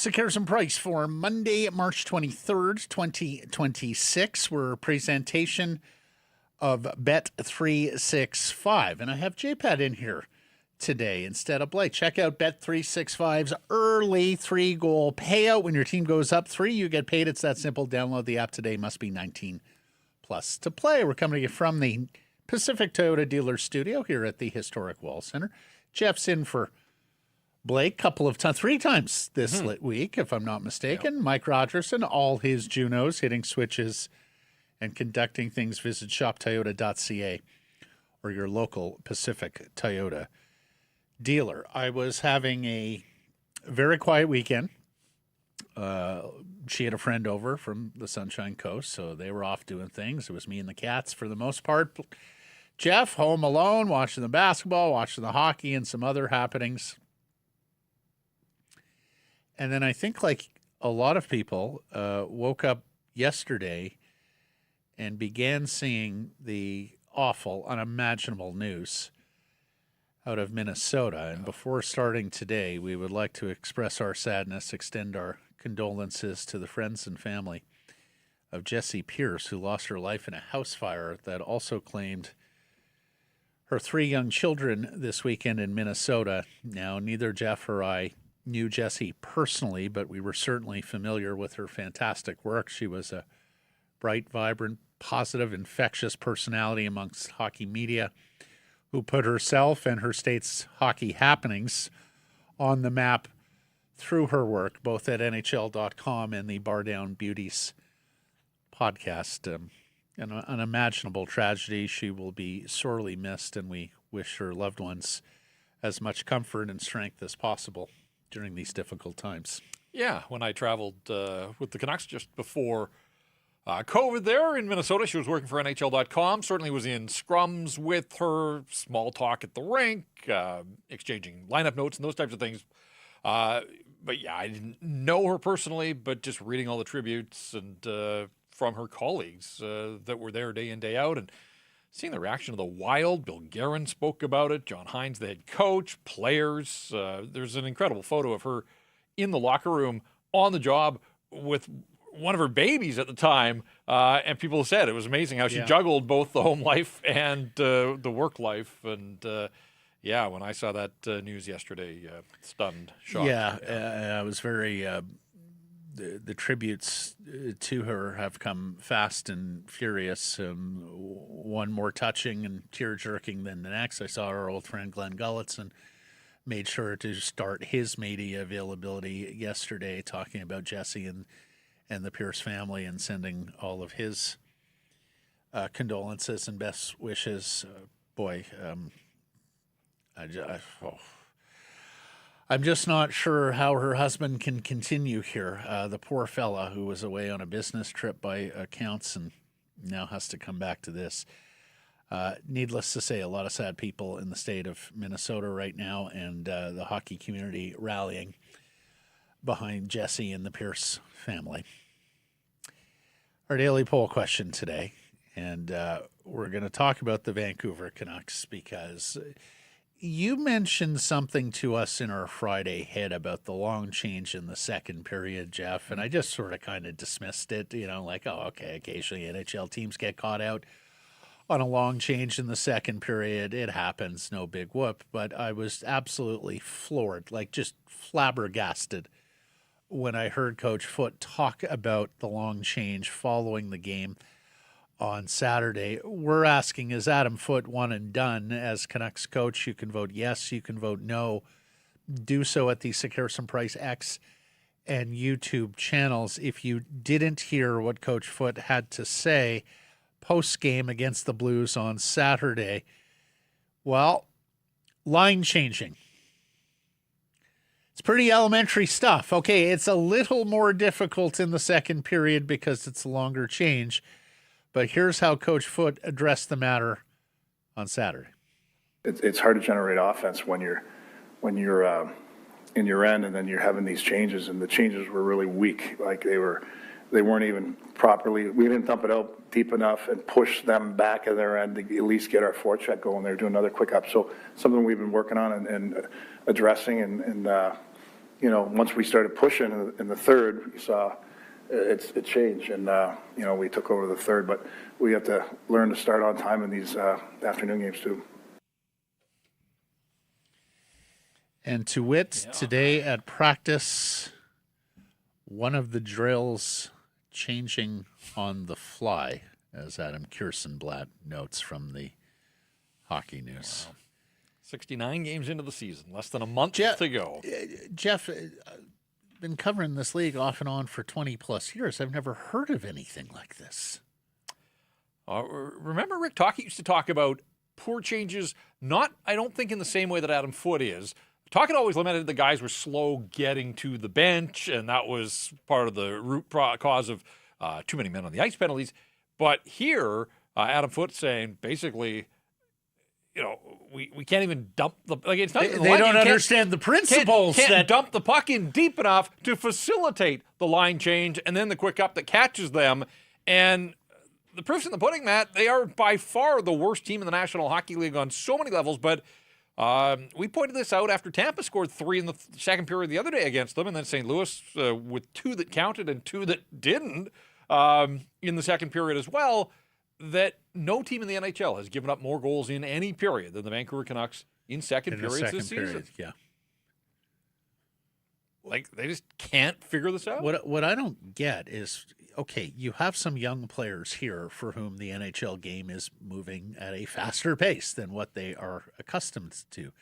Seahawks and Price for Monday, March 23rd, 2026. We're a presentation of Bet365. And I have JPAT in here today instead of Blake. Check out Bet365's early 3-goal payout. When your team goes up 3, you get paid. It's that simple. Download the app today. Must be 19 plus to play. We're coming to you from the Pacific Toyota Dealer Studio here at the historic Wall Center. Jeff's in for Blake, 3 times this week, if I'm not mistaken. Yep. Mike Rogerson, all his Junos, hitting switches and conducting things. Visit shoptoyota.ca or your local Pacific Toyota dealer. I was having a very quiet weekend. She had a friend over from the Sunshine Coast, so they were off doing things. It was me and the cats for the most part. Jeff, home alone, watching the basketball, watching the hockey, and some other happenings. And then I think, like a lot of people, woke up yesterday and began seeing the awful, unimaginable news out of Minnesota. And before starting today, we would like to express our sadness, extend our condolences to the friends and family of Jessie Pierce, who lost her life in a house fire that also claimed her 3 young children this weekend in Minnesota. Now, neither Jeff or I knew Jessie personally, but we were certainly familiar with her fantastic work. She was a bright, vibrant, positive, infectious personality amongst hockey media who put herself and her state's hockey happenings on the map through her work, both at NHL.com and the Bar Down Beauties podcast. An unimaginable tragedy. She will be sorely missed, and we wish her loved ones as much comfort and strength as possible during these difficult times. Yeah, when I traveled with the Canucks just before COVID there in Minnesota, she was working for NHL.com, certainly was in scrums with her, small talk at the rink, exchanging lineup notes and those types of things. But yeah, I didn't know her personally, but just reading all the tributes and from her colleagues that were there day in, day out, and seeing the reaction of the Wild. Bill Guerin spoke about it. John Hines, the head coach, players. There's an incredible photo of her in the locker room on the job with one of her babies at the time. And people said it was amazing how she juggled both the home life and the work life. And when I saw that news yesterday, stunned, shocked. I was very... The tributes to her have come fast and furious. One more touching and tear-jerking than the next. I saw our old friend Glenn Gulletson made sure to start his media availability yesterday, talking about Jessie and the Pierce family and sending all of his condolences and best wishes. I'm just not sure how her husband can continue here. The poor fella who was away on a business trip by accounts and now has to come back to this. Needless to say, a lot of sad people in the state of Minnesota right now, and the hockey community rallying behind Jessie and the Pierce family. Our daily poll question today, and we're going to talk about the Vancouver Canucks because you mentioned something to us in our Friday hit about the long change in the second period, Jeff, and I just sort of kind of dismissed it, like, oh, okay, occasionally NHL teams get caught out on a long change in the second period. It happens, no big whoop, but I was absolutely floored, like just flabbergasted when I heard Coach Foote talk about the long change following the game on Saturday. We're asking, is Adam Foote one and done as Canucks coach? You can vote yes, you can vote no. Do so at the Seahawks and Price X and YouTube channels. If you didn't hear what Coach Foote had to say post-game against the Blues on Saturday, well, line changing. It's pretty elementary stuff. Okay, it's a little more difficult in the second period because it's a longer change. But here's how Coach Foote addressed the matter on Saturday. It's hard to generate offense when you're in your end, and then you're having these changes, and the changes were really weak. Like they weren't even properly. We didn't dump it out deep enough and push them back at their end to at least get our forecheck going. They're doing another quick up. So something we've been working on and addressing, and once we started pushing in the third, we saw it changed, and we took over the third. But we have to learn to start on time in these afternoon games too. And to wit, today at practice, one of the drills changing on the fly, as Adam Kirstenblatt notes from the Hockey News. Wow. 69 games into the season, less than a month to go. Jeff, been covering this league off and on for 20-plus years. I've never heard of anything like this. Remember Rick Tocchet used to talk about poor changes, not, I don't think, in the same way that Adam Foote is. Tocchet always lamented the guys were slow getting to the bench, and that was part of the root cause of too many men on the ice penalties. But here, Adam Foote saying basically, we can't even dump the it's not. They don't understand the principles. Can't dump the puck in deep enough to facilitate the line change and then the quick up that catches them. And the proof's in the pudding, Matt. They are by far the worst team in the National Hockey League on so many levels, but. We pointed this out after Tampa scored 3 in the second period the other day against them, and then St. Louis with 2 that counted and 2 that didn't in the second period as well, that no team in the NHL has given up more goals in any period than the Vancouver Canucks in second periods this season. Yeah. Like, they just can't figure this out. What I don't get is, okay, you have some young players here for whom the NHL game is moving at a faster pace than what they are accustomed to.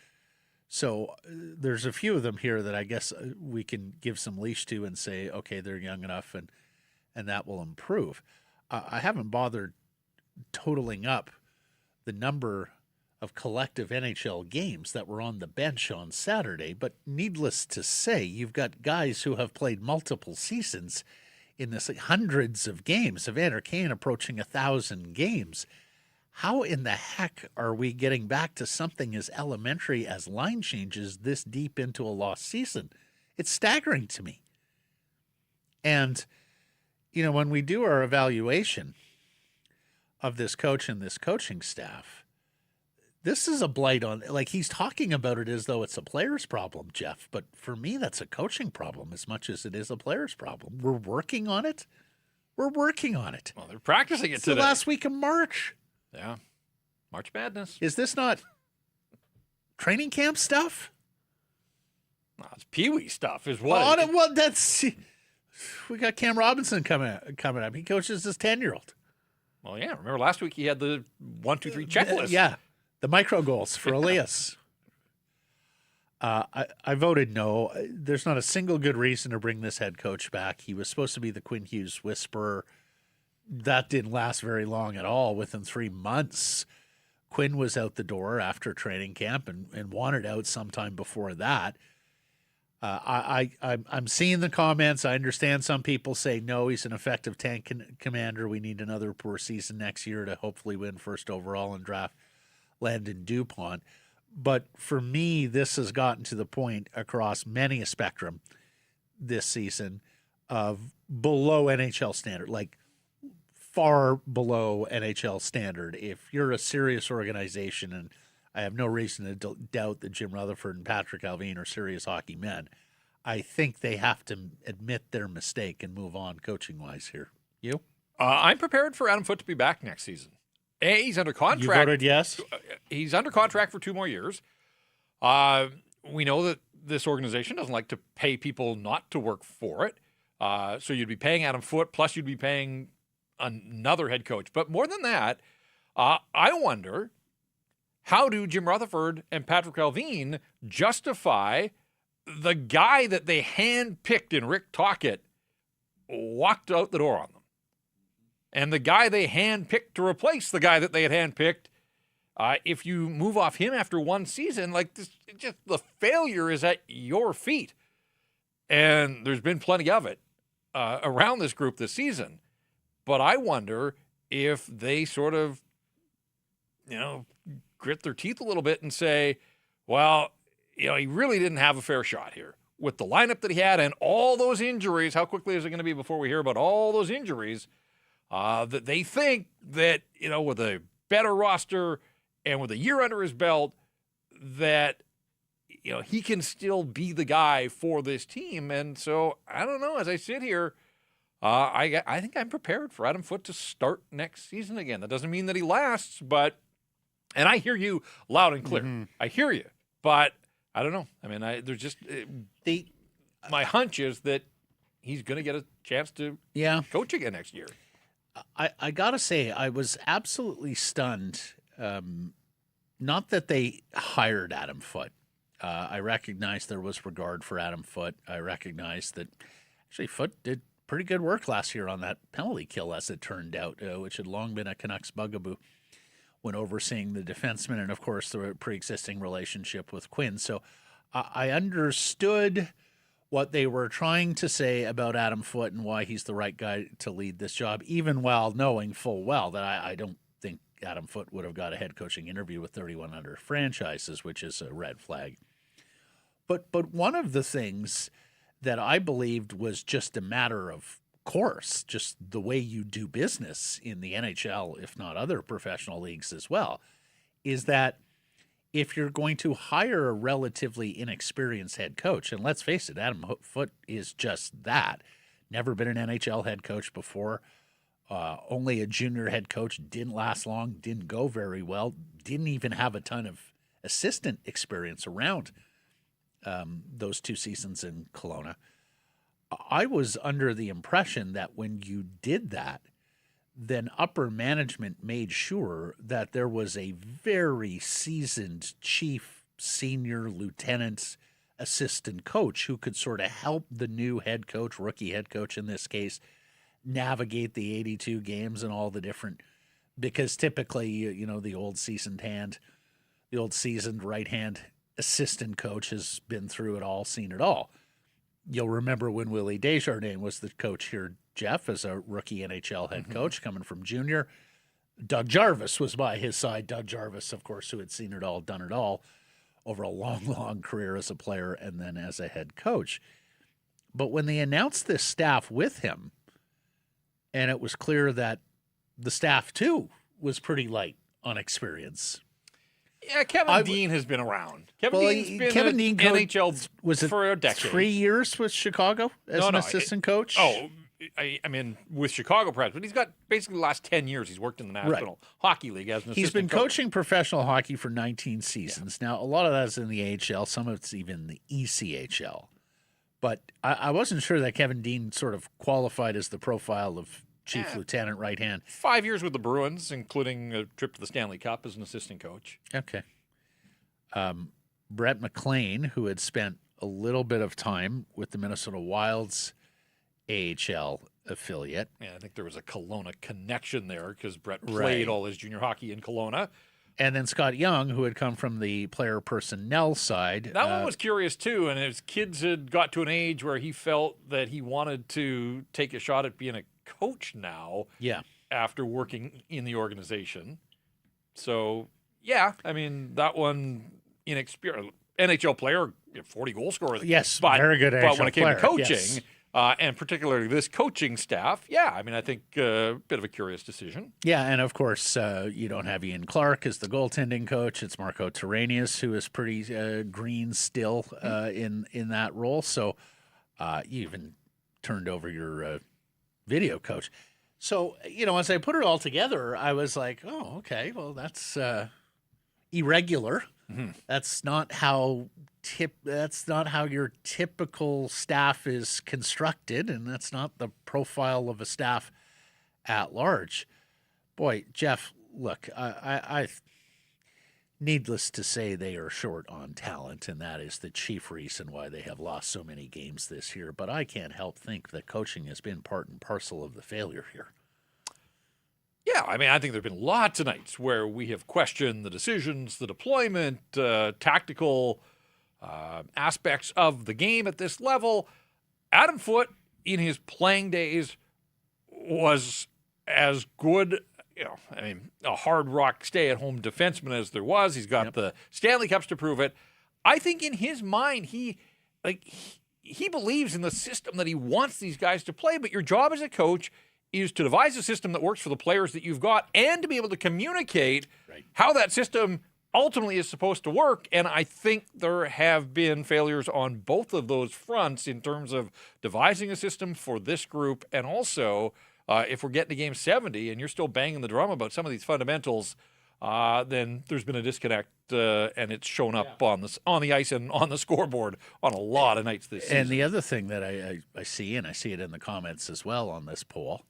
So there's a few of them here that I guess we can give some leash to and say, okay, they're young enough and that will improve. I haven't bothered totaling up the number of collective NHL games that were on the bench on Saturday, but needless to say, you've got guys who have played multiple seasons in this, like, hundreds of games. Evander Kane approaching 1,000 games. How in the heck are we getting back to something as elementary as line changes this deep into a lost season? It's staggering to me. And, when we do our evaluation of this coach and this coaching staff, this is a blight on, like, he's talking about it as though it's a player's problem, Jeff. But for me, that's a coaching problem as much as it is a player's problem. We're working on it. Well, they're practicing it today. The last week of March. Yeah. March Madness. Is this not training camp stuff? No, it's Pee-wee stuff is what. Well, that's, we got Cam Robinson coming up. He coaches his 10-year-old. Well, yeah. Remember last week he had the 1, 2, 3 checklist. Yeah. The micro goals for Elias. I voted no. There's not a single good reason to bring this head coach back. He was supposed to be the Quinn Hughes whisperer. That didn't last very long at all. Within 3 months, Quinn was out the door after training camp and wanted out sometime before that. I'm seeing the comments. I understand some people say, no, he's an effective tank commander. We need another poor season next year to hopefully win first overall and draft Landon Dupont. But for me, this has gotten to the point across many a spectrum this season of below NHL standard, like far below NHL standard. If you're a serious organization, and I have no reason to doubt that Jim Rutherford and Patrick Allvin are serious hockey men, I think they have to admit their mistake and move on coaching-wise here. You? I'm prepared for Adam Foote to be back next season. He's under contract. You voted yes? He's under contract for 2 more years. We know that this organization doesn't like to pay people not to work for it. So you'd be paying Adam Foote, plus you'd be paying another head coach. But more than that, I wonder, how do Jim Rutherford and Patrick Allvin justify the guy that they handpicked in Rick Tocchet walked out the door on them? And the guy they handpicked to replace the guy that they had handpicked, if you move off him after 1 season, like this, just the failure is at your feet. And there's been plenty of it around this group this season. But I wonder if they sort of, grit their teeth a little bit and say, well, he really didn't have a fair shot here with the lineup that he had and all those injuries. How quickly is it going to be before we hear about all those injuries? That they think that, with a better roster and with a year under his belt, that, he can still be the guy for this team. And so, I don't know, as I sit here, I think I'm prepared for Adam Foote to start next season again. That doesn't mean that he lasts, and I hear you loud and clear. Mm-hmm. I hear you, but I don't know. I mean, there's just my hunch is that he's going to get a chance to coach again next year. I got to say, I was absolutely stunned. Not that they hired Adam Foote. I recognized there was regard for Adam Foote. I recognized that actually Foote did pretty good work last year on that penalty kill, as it turned out, which had long been a Canucks bugaboo when overseeing the defenseman and, of course, the pre-existing relationship with Quinn. So I understood what they were trying to say about Adam Foote and why he's the right guy to lead this job, even while knowing full well that I don't think Adam Foote would have got a head coaching interview with 31 under franchises, which is a red flag. But one of the things that I believed was just a matter of course, just the way you do business in the NHL, if not other professional leagues as well, is that if you're going to hire a relatively inexperienced head coach, and let's face it, Adam Foote is just that, never been an NHL head coach before, only a junior head coach, didn't last long, didn't go very well, didn't even have a ton of assistant experience around those 2 seasons in Kelowna. I was under the impression that when you did that, then upper management made sure that there was a very seasoned chief, senior, lieutenant, assistant coach who could sort of help the new head coach, rookie head coach in this case, navigate the 82 games and all the different, because typically, the old seasoned right hand assistant coach has been through it all, seen it all. You'll remember when Willie Desjardins was the coach here, Jeff, as a rookie NHL head coach coming from junior. Doug Jarvis was by his side. Doug Jarvis, of course, who had seen it all, done it all over a long, long career as a player and then as a head coach. But when they announced this staff with him, and it was clear that the staff, too, was pretty light on experience. Yeah, Kevin Dean has been around. Kevin Dean NHL was it for a decade. 3 years with Chicago as an assistant coach? I mean, with Chicago, perhaps, but he's got basically the last 10 years he's worked in the National Hockey League as an assistant He's been coach. coaching professional hockey for 19 seasons. Yeah. Now, a lot of that is in the AHL. Some of it's even the ECHL. But I wasn't sure that Kevin Dean sort of qualified as the profile of chief lieutenant right hand. 5 years with the Bruins, including a trip to the Stanley Cup as an assistant coach. Okay. Brett McLean, who had spent a little bit of time with the Minnesota Wild's AHL affiliate. Yeah, I think there was a Kelowna connection there because Brett played all his junior hockey in Kelowna. And then Scott Young, who had come from the player personnel side. That one was curious, too. And his kids had got to an age where he felt that he wanted to take a shot at being a coach now. Yeah. After working in the organization. So, yeah, I mean, that one, inexperienced NHL player, 40 goal scorer. Yes, very good NHL player. But when it came to coaching, and particularly this coaching staff, I mean, I think a bit of a curious decision. Yeah, and of course, you don't have Ian Clark as the goaltending coach. It's Marco Terranius, who is pretty green still in that role. So you even turned over your video coach. So, as I put it all together, I was like, oh, okay, well, that's irregular. Mm-hmm. That's not how your typical staff is constructed, and that's not the profile of a staff at large. Boy, Jeff, look, I needless to say, they are short on talent, and that is the chief reason why they have lost so many games this year. But I can't help think that coaching has been part and parcel of the failure here. Yeah, I mean, I think there have been lots of nights where we have questioned the decisions, the deployment, tactical aspects of the game at this level. Adam Foote, in his playing days, was as good a hard rock stay-at-home defenseman as there was. He's got the Stanley Cups to prove it. I think in his mind, he believes in the system that he wants these guys to play, but your job as a coach is to devise a system that works for the players that you've got and to be able to communicate how that system ultimately is supposed to work. And I think there have been failures on both of those fronts in terms of devising a system for this group. And also, if we're getting to game 70 and you're still banging the drum about some of these fundamentals, then there's been a disconnect, and it's shown up on the ice and on the scoreboard on a lot of nights this season. And the other thing that I see, and I see it in the comments as well on this poll,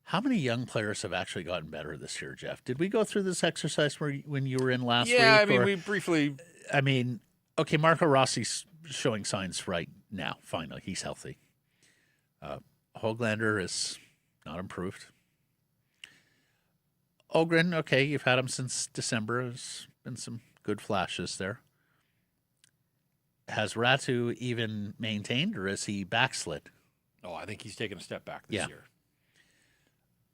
how many young players have actually gotten better this year, Jeff? Did we go through this exercise when you were in last week? Yeah, I mean, we briefly... I mean, okay, Marco Rossi's showing signs right now. Finally, he's healthy. Höglander is not improved. Öhgren, okay, you've had him since December. There's been some good flashes there. Has Ratu even maintained, or is he backslid? Oh, I think he's taken a step back this year.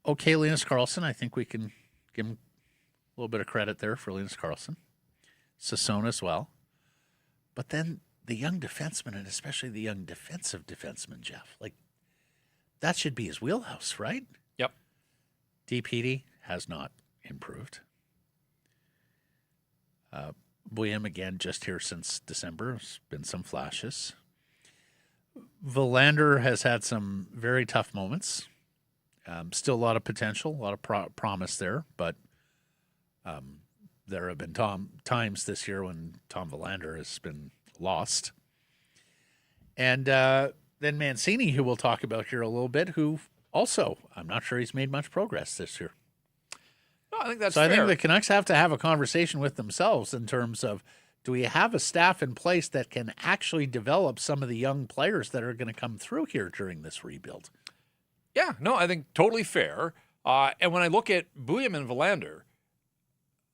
Okay, Linus Karlsson, I think we can give him a little bit of credit there for Linus Karlsson. Sassone as well. But then the young defenseman, and especially the young defensive defenseman, Jeff, like, that should be his wheelhouse, right? Yep. DPD has not improved. Buium, again, just here since December. There's been some flashes. Verlander has had some very tough moments. Still a lot of potential, a lot of promise there, but there have been times this year when Tom Verlander has been lost. And then Mancini, who we'll talk about here a little bit, who also, I'm not sure he's made much progress this year. No, I think that's fair. I think the Canucks have to have a conversation with themselves in terms of, do we have a staff in place that can actually develop some of the young players that are going to come through here during this rebuild? Yeah, no, I think totally fair. And when I look at Buium and Verlander,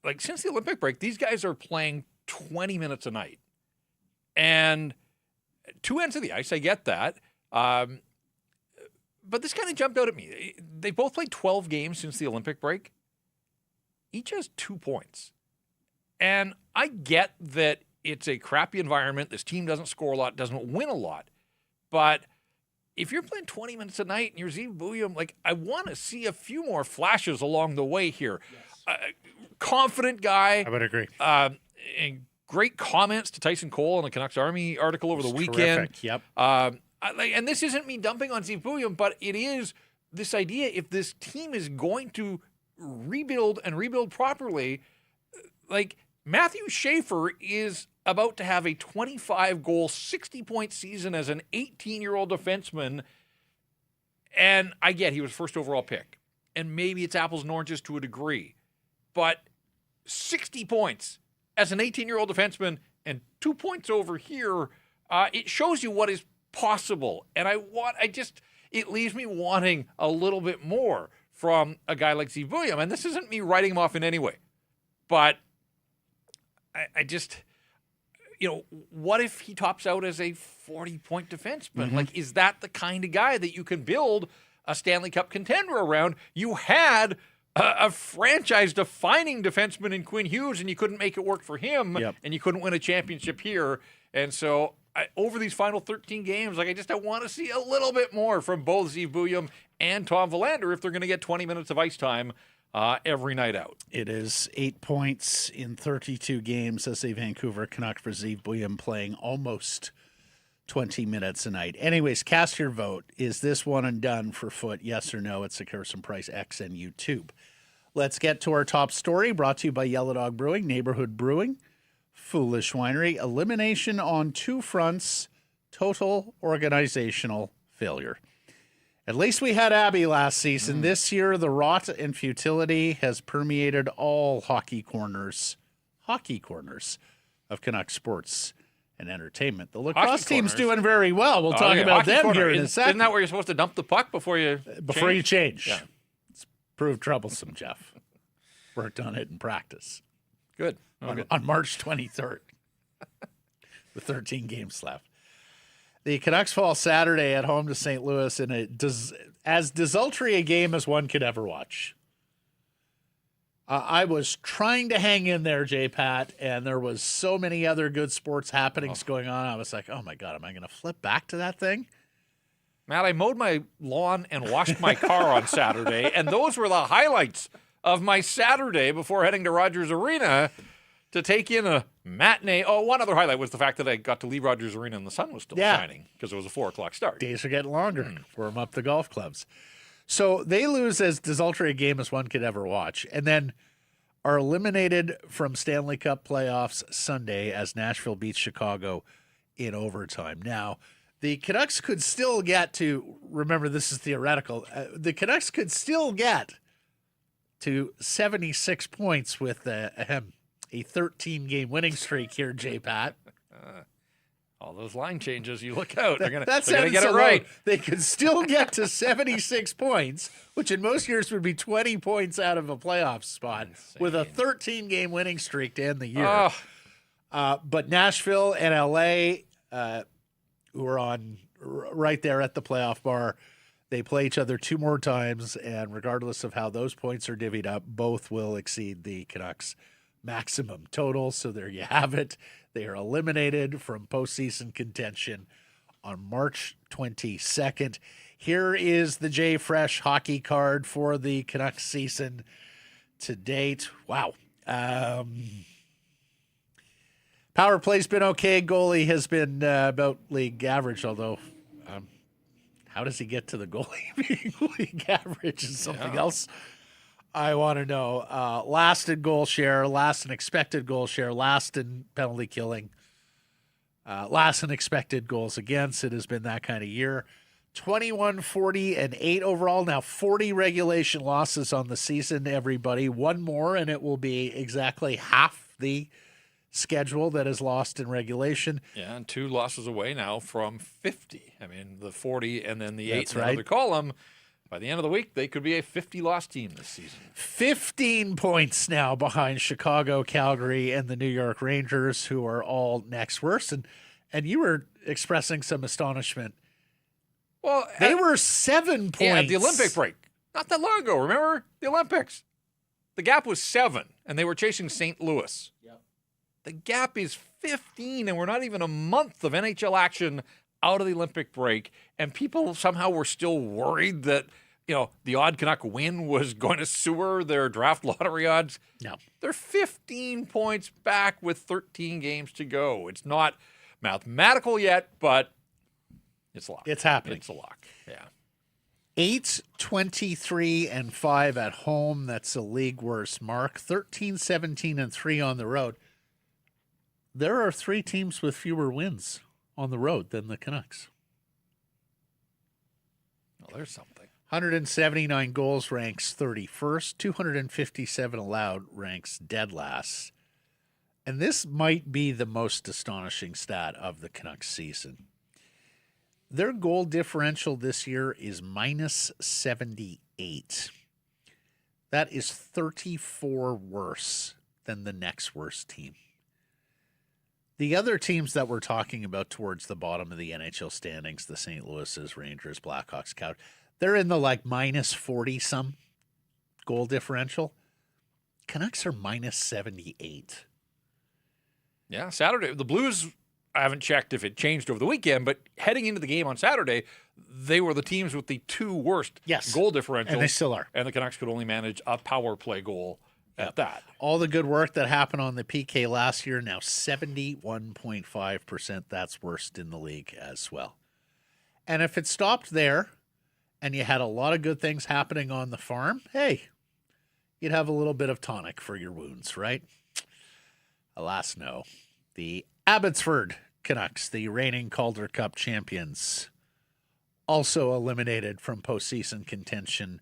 like, since the Olympic break, these guys are playing 20 minutes a night. And two ends of the ice, I get that. But this kind of jumped out at me. They both played 12 games since the Olympic break. Each has 2 points. And I get that it's a crappy environment. This team doesn't score a lot, doesn't win a lot. But if you're playing 20 minutes a night and you're Ziv Buium, like, I want to see a few more flashes along the way here. Yes. Confident guy. I would agree. And great comments to Tyson Cole on the Canucks Army article over the weekend. Terrific. Yep. And this isn't me dumping on Ziv Buium, but it is this idea, if this team is going to rebuild and rebuild properly, like, Matthew Schaefer is about to have a 25-goal, 60-point season as an 18-year-old defenseman. And I get he was first overall pick. And maybe it's apples and oranges to a degree. But 60 points as an 18-year-old defenseman and 2 points over here, it shows you what is possible. And it leaves me wanting a little bit more from a guy like Ziv Buium. And this isn't me writing him off in any way. But I just, what if he tops out as a 40-point defenseman? Mm-hmm. Like, is that the kind of guy that you can build a Stanley Cup contender around? You had a franchise-defining defenseman in Quinn Hughes, and you couldn't make it work for him, and you couldn't win a championship here. And so, over these final 13 games, like, I want to see a little bit more from both Ziv Buium and Tom Verlander if they're going to get 20 minutes of ice time every night out. It is 8 points in 32 games as a Vancouver Canuck for Ziv Buium, playing almost 20 minutes a night. Anyways, cast your vote. Is this one and done for Foote? Yes or no? It's the Carson Price X and YouTube. Let's get to our top story, brought to you by Yellow Dog Brewing, Neighborhood Brewing, Foolish Winery. Elimination on 2 fronts, total organizational failure. At least we had Abby last season. This year, the rot and futility has permeated all hockey corners of Canuck sports and entertainment. The lacrosse team's doing very well. We'll talk about them here in a second. Isn't that where you're supposed to dump the puck before you change? Yeah. It's proved troublesome, Jeff. Worked on it in practice. Good. On March 23rd with 13 games left. The Canucks fall Saturday at home to St. Louis in as desultory a game as one could ever watch. I was trying to hang in there, J-Pat, and there was so many other good sports happenings going on. I was like, oh, my God, am I going to flip back to that thing? Matt, I mowed my lawn and washed my car on Saturday, and those were the highlights of my Saturday before heading to Rogers Arena to take in a matinee. Oh, one other highlight was the fact that I got to leave Rogers Arena and the sun was still shining because it was a 4 o'clock start. Days are getting longer. Warm up the golf clubs. So they lose as desultory a game as one could ever watch, and then are eliminated from Stanley Cup playoffs Sunday as Nashville beats Chicago in overtime. Now, the Canucks could still get to, remember this is theoretical, the Canucks could still get to 76 points with a 13-game winning streak here, J-Pat. All those line changes, you look out. They're going to get so it right. Low. They could still get to 76 points, which in most years would be 20 points out of a playoff spot, with a 13-game winning streak to end the year. But Nashville and L.A., who are on right there at the playoff bar, they play each other 2 more times, and regardless of how those points are divvied up, both will exceed the Canucks' maximum total. So there you have it. They are eliminated from postseason contention on March 22nd. Here is the J Fresh hockey card for the Canucks season to date. Wow. Power play's been okay. Goalie has been about league average, although how does he get to the goalie being league average is something else I want to know. Last in goal share, last in expected goal share, last in penalty killing, last in expected goals against. It has been that kind of year. 21, 40, and 8 overall. Now 40 regulation losses on the season, everybody. One more, and it will be exactly half the schedule that is lost in regulation. Yeah, and 2 losses away now from 50. I mean, the 40 and then the 8 That's in the other column. By the end of the week, they could be a 50-loss team this season. 15 points now behind Chicago, Calgary, and the New York Rangers, who are all next worst. And you were expressing some astonishment. Well, they were 7 points. Yeah, at the Olympic break. Not that long ago. Remember the Olympics? The gap was 7, and they were chasing St. Louis. Yep. The gap is 15, and we're not even a month of NHL action out of the Olympic break, and people somehow were still worried that, the odd Canuck win was going to sewer their draft lottery odds. No. They're 15 points back with 13 games to go. It's not mathematical yet, but it's a lock. It's happening. It's a lock. Yeah. 8, 23, and 5 at home. That's a league worst mark. 13, 17, and 3 on the road. There are 3 teams with fewer wins on the road than the Canucks. Well, there's something. 179 goals ranks 31st. 257 allowed ranks dead last. And this might be the most astonishing stat of the Canucks season. Their goal differential this year is minus 78. That is 34 worse than the next worst team. The other teams that we're talking about towards the bottom of the NHL standings, the St. Louis's, Rangers, Blackhawks, Coyotes, they're in the minus 40-some goal differential. Canucks are minus 78. Yeah, Saturday. The Blues, I haven't checked if it changed over the weekend, but heading into the game on Saturday, they were the teams with the 2 worst goal differentials. And they still are. And the Canucks could only manage a power play goal at that. All the good work that happened on the PK last year, now 71.5%. That's worst in the league as well. And if it stopped there and you had a lot of good things happening on the farm, hey, you'd have a little bit of tonic for your wounds, right? Alas, no. The Abbotsford Canucks, the reigning Calder Cup champions, also eliminated from postseason contention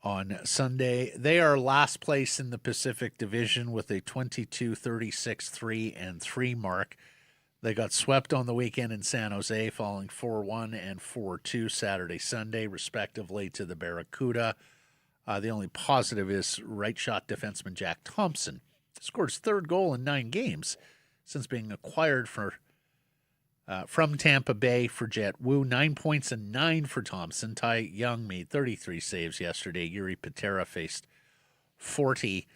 on Sunday. They are last place in the Pacific Division with a 22-36-3-3 mark. They got swept on the weekend in San Jose, falling 4-1 and 4-2 Saturday, Sunday, respectively, to the Barracuda. The only positive is right shot defenseman Jack Thompson scored his 3rd goal in 9 games since being acquired from Tampa Bay for Jet Wu. 9 points and 9 for Thompson. Ty Young made 33 saves yesterday. Yuri Patera faced 40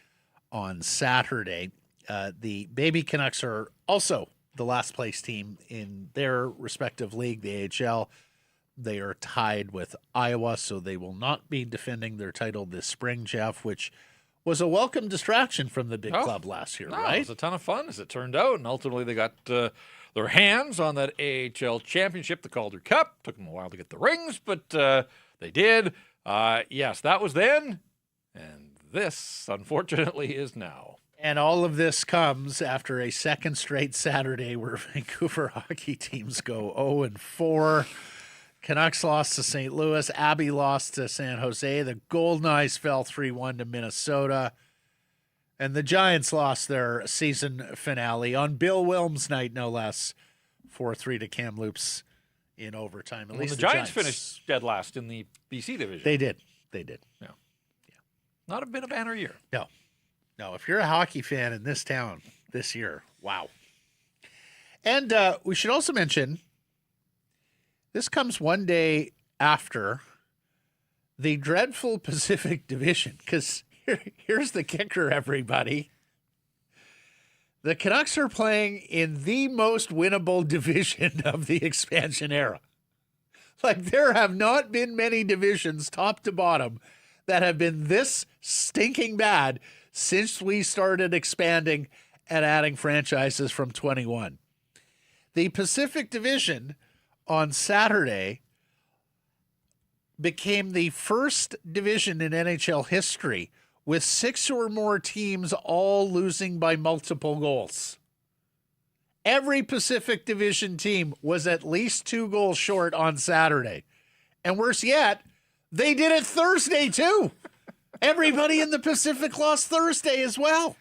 on Saturday. The Baby Canucks are also the last place team in their respective league, the AHL. They are tied with Iowa, so they will not be defending their title this spring, Jeff, which was a welcome distraction from the big club last year, right? It was a ton of fun, as it turned out, and ultimately they got their hands on that AHL championship, the Calder Cup. Took them a while to get the rings, but they did. Yes, that was then, and this, unfortunately, is now. And all of this comes after a second straight Saturday where Vancouver hockey teams go 0-4. Canucks lost to St. Louis. Abbey lost to San Jose. The Golden Knights fell 3-1 to Minnesota. And the Giants lost their season finale on Bill Wilms' night, no less, 4-3 to Kamloops in overtime. At least the Giants finished dead last in the BC division. They did. Yeah. Not a bit of banner year. No, if you're a hockey fan in this town this year, wow. And we should also mention, this comes one day after the dreadful Pacific Division, because here's the kicker, everybody. The Canucks are playing in the most winnable division of the expansion era. Like, there have not been many divisions, top to bottom, that have been this stinking bad since we started expanding and adding franchises from 21. The Pacific Division on Saturday became the first division in NHL history with 6 or more teams all losing by multiple goals. Every Pacific Division team was at least 2 goals short on Saturday. And worse yet, they did it Thursday too. Everybody in the Pacific lost Thursday as well.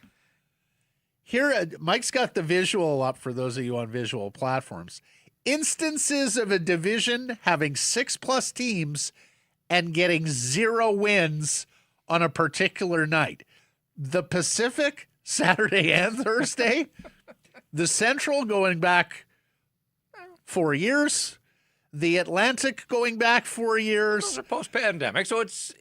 Here, Mike's got the visual up for those of you on visual platforms. Instances of a division having 6+ teams and getting 0 wins on a particular night. The Pacific, Saturday and Thursday. The Central going back 4 years. The Atlantic going back 4 years. Those are post-pandemic, so it's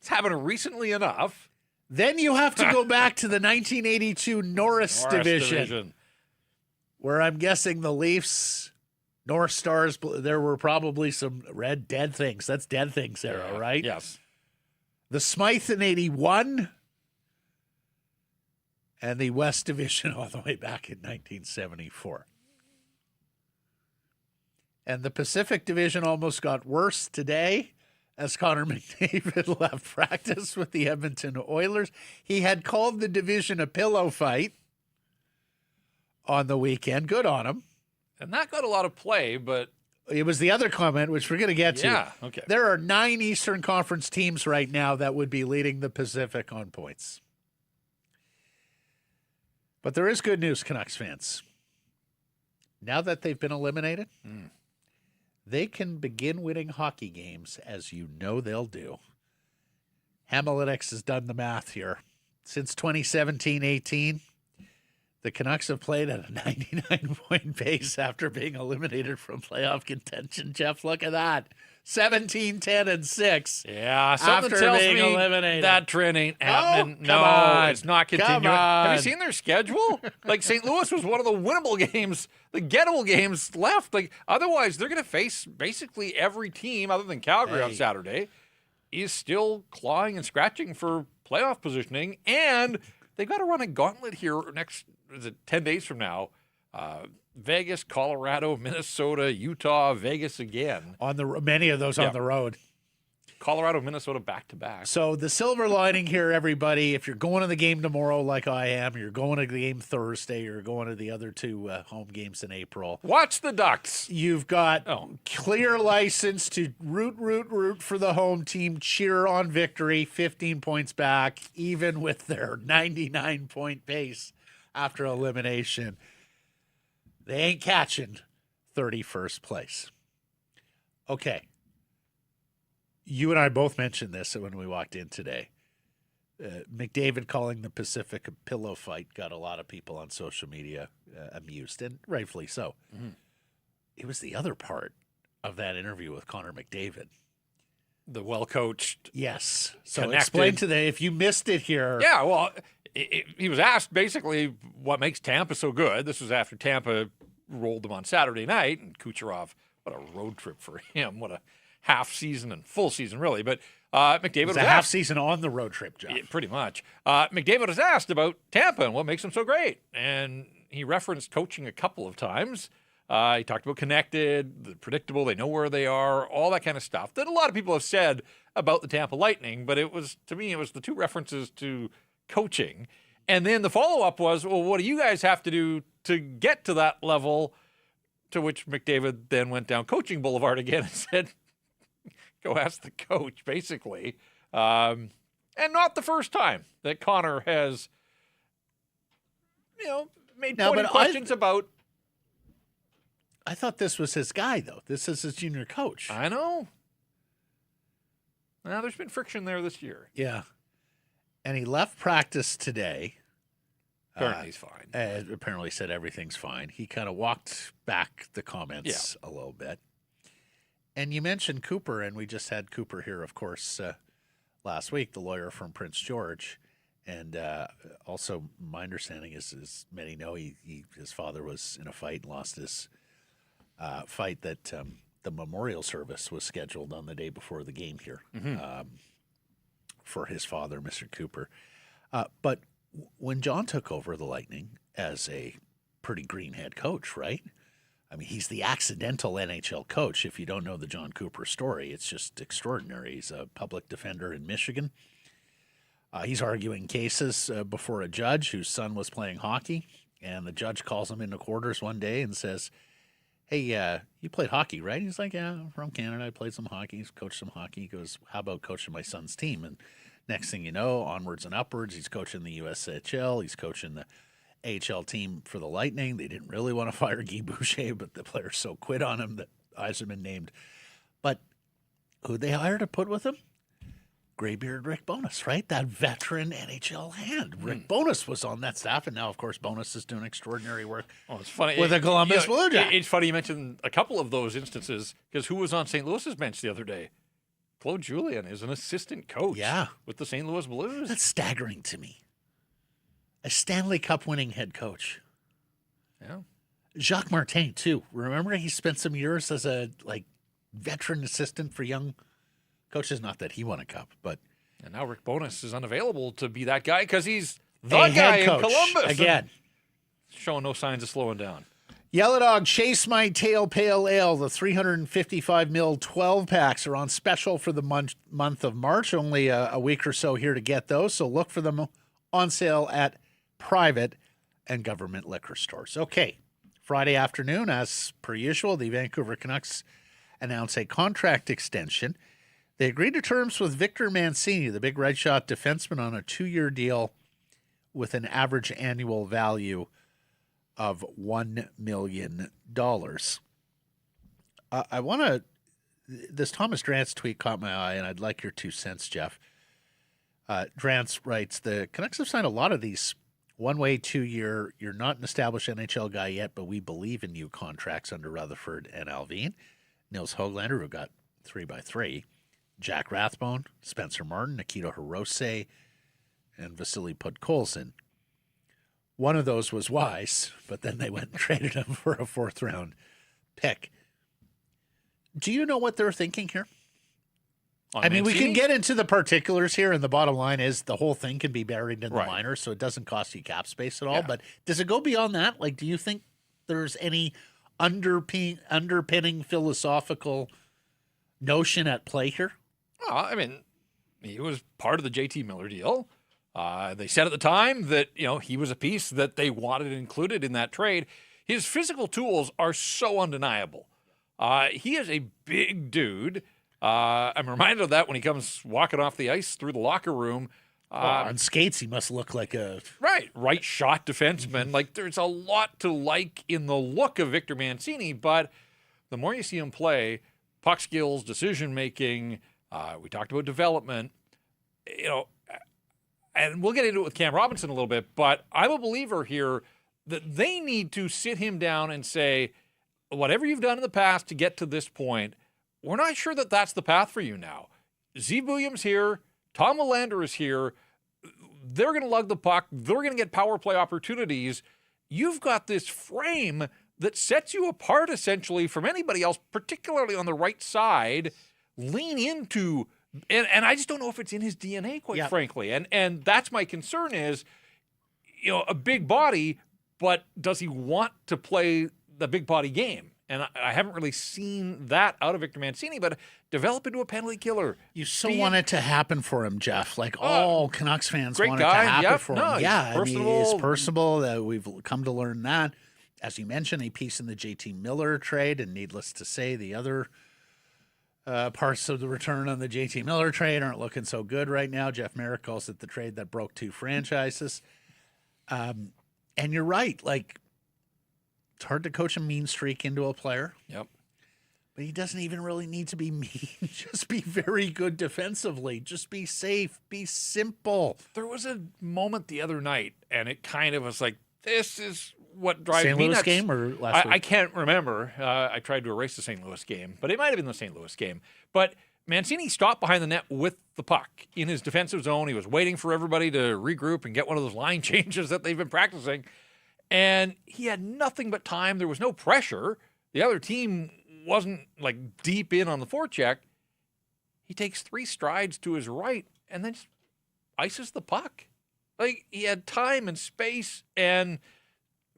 happened recently enough. Then you have to go back to the 1982 Norris Division, where I'm guessing the Leafs, North Stars, there were probably some red dead things. That's dead things era, right? Yes. The Smythe in 81, and the West Division all the way back in 1974. And the Pacific Division almost got worse today as Connor McDavid left practice with the Edmonton Oilers. He had called the division a pillow fight on the weekend. Good on him. And that got a lot of play, but it was the other comment, which we're going to get to. Yeah, okay. There are 9 Eastern Conference teams right now that would be leading the Pacific on points. But there is good news, Canucks fans. Now that they've been eliminated, they can begin winning hockey games, as you know they'll do. Hamalytics has done the math here. Since 2017-18, the Canucks have played at a 99-point pace after being eliminated from playoff contention. Jeff, look at that. 17-10-6. Yeah, something after tells being me eliminated. that trend ain't happening. Oh, come on. It's not continuing. Have you seen their schedule? Like, St. Louis was one of the winnable games, the gettable games left. Like, otherwise, they're going to face basically every team other than Calgary on Saturday is still clawing and scratching for playoff positioning, and they've got to run a gauntlet here next, 10 days from now. Vegas, Colorado, Minnesota, Utah, Vegas again. Many of those on the road. Colorado, Minnesota back-to-back. So the silver lining here, everybody, if you're going to the game tomorrow like I am, you're going to the game Thursday, you're going to the other 2 home games in April. Watch the Ducks. You've got clear license to root for the home team, cheer on victory, 15 points back, even with their 99-point pace after elimination. They ain't catching 31st place. Okay. You and I both mentioned this when we walked in today. McDavid calling the Pacific a pillow fight got a lot of people on social media amused, and rightfully so. Mm-hmm. It was the other part of that interview with Connor McDavid. The well-coached. Yes. So connected. explain to them, if you missed it here. Yeah, well, he was asked basically what makes Tampa so good. This was after Tampa rolled them on Saturday night, and Kucherov, what a road trip for him. What a half season and full season, really. But McDavid was a half season on the road trip, Jeff. Yeah, pretty much. McDavid was asked about Tampa and what makes them so great. And he referenced coaching a couple of times. He talked about connected, the predictable, they know where they are, all that kind of stuff that a lot of people have said about the Tampa Lightning. But to me, it was the two references to coaching. And then the follow-up was, well, what do you guys have to do to get to that level? To which McDavid then went down Coaching Boulevard again and said, go ask the coach, basically. And not the first time that Connor has, made pointed questions about. I thought this was his guy, though. This is his junior coach. I know. Now, there's been friction there this year. Yeah. And he left practice today. Apparently he's fine. Apparently said everything's fine. He kind of walked back the comments a little bit. And you mentioned Cooper, and we just had Cooper here, of course, last week, the lawyer from Prince George. And also, my understanding is, as many know, his father was in a fight and lost his fight that the memorial service was scheduled on the day before the game here for his father, Mr. Cooper. But when John took over the Lightning as a pretty green head coach, right? I mean, he's the accidental NHL coach. If you don't know the John Cooper story, it's just extraordinary. He's a public defender in Michigan. He's arguing cases before a judge whose son was playing hockey, and the judge calls him into quarters one day and says, hey, you played hockey, right? He's like, yeah, I'm from Canada. I played some hockey. He's coached some hockey. He goes, how about coaching my son's team? And next thing you know, onwards and upwards, he's coaching the USHL. He's coaching the AHL team for the Lightning. They didn't really want to fire Guy Boucher, but the players so quit on him that eyes have been named. But who they hired to put with him? Graybeard Rick Bowness, right? That veteran NHL hand. Rick Bowness was on that staff, and now, of course, Bowness is doing extraordinary work. Oh, it's funny with the Columbus Blue Jackets. It's funny you mentioned a couple of those instances, because who was on St. Louis's bench the other day? Claude Julien is an assistant coach with the St. Louis Blues. That's staggering to me. A Stanley Cup winning head coach. Yeah. Jacques Martin, too. Remember, he spent some years as a veteran assistant for young coaches. Not that he won a cup, but. And now Rick Bowness is unavailable to be that guy because he's the guy in Columbus. Again. Showing no signs of slowing down. Yellow Dog, Chase My Tail Pale Ale, the 355 ml 12 packs are on special for the month of March. Only a week or so here to get those, so look for them on sale at private and government liquor stores. Okay, Friday afternoon, as per usual, the Vancouver Canucks announce a contract extension. They agreed to terms with Victor Mancini, the big red shot defenseman, on a 2-year deal with an average annual value of $1 million. I want to, this Thomas Drance tweet caught my eye, and I'd like your 2 cents, Jeff. Drance writes, the Canucks have signed a lot of these one-way 2-year, you're not an established NHL guy yet, but we believe in you contracts under Rutherford and Alvin. Nils Höglander, who got 3x3. Jack Rathbone, Spencer Martin, Nikita Hirose, and Vasily Podkolzin. One of those was wise, but then they went and traded him for a 4th-round pick. Do you know what they're thinking here? I mean, we can get into the particulars here, and the bottom line is the whole thing can be buried in the minors, so it doesn't cost you cap space at all. Yeah. But does it go beyond that? Like, do you think there's any underpinning philosophical notion at play here? Well, I mean, he was part of the JT Miller deal. They said at the time that, he was a piece that they wanted included in that trade. His physical tools are so undeniable. He is a big dude. I'm reminded of that when he comes walking off the ice through the locker room. On skates, he must look like a... Right shot defenseman. Like, there's a lot to like in the look of Victor Mancini, but the more you see him play, puck skills, decision-making, we talked about development, and we'll get into it with Cam Robinson a little bit, but I'm a believer here that they need to sit him down and say, whatever you've done in the past to get to this point, we're not sure that that's the path for you now. Zeev Williams here, Tom Willander is here. They're going to lug the puck. They're going to get power play opportunities. You've got this frame that sets you apart essentially from anybody else, particularly on the right side. Lean into, and I just don't know if it's in his DNA, quite frankly. And that's my concern is, a big body, but does he want to play the big body game? And I haven't really seen that out of Victor Mancini, but develop into a penalty killer. You want it to happen for him, Jeff. Like all Canucks fans want it to happen for him. He's personable. That we've come to learn that. As you mentioned, a piece in the JT Miller trade, and needless to say, the other parts of the return on the JT Miller trade aren't looking so good right now. Jeff Merrick calls it the trade that broke two franchises. And you're right. Like, it's hard to coach a mean streak into a player. Yep. But he doesn't even really need to be mean. Just be very good defensively. Just be safe. Be simple. There was a moment the other night, and it kind of was like, this is what drives St. me Louis nuts. game or last week? I can't remember. I tried to erase the St. Louis game, but it might have been the St. Louis game. But Mancini stopped behind the net with the puck in his defensive zone. He was waiting for everybody to regroup and get one of those line changes that they've been practicing. And he had nothing but time. There was no pressure. The other team wasn't like deep in on the forecheck. He takes 3 strides to his right and then just ices the puck. Like, he had time and space, and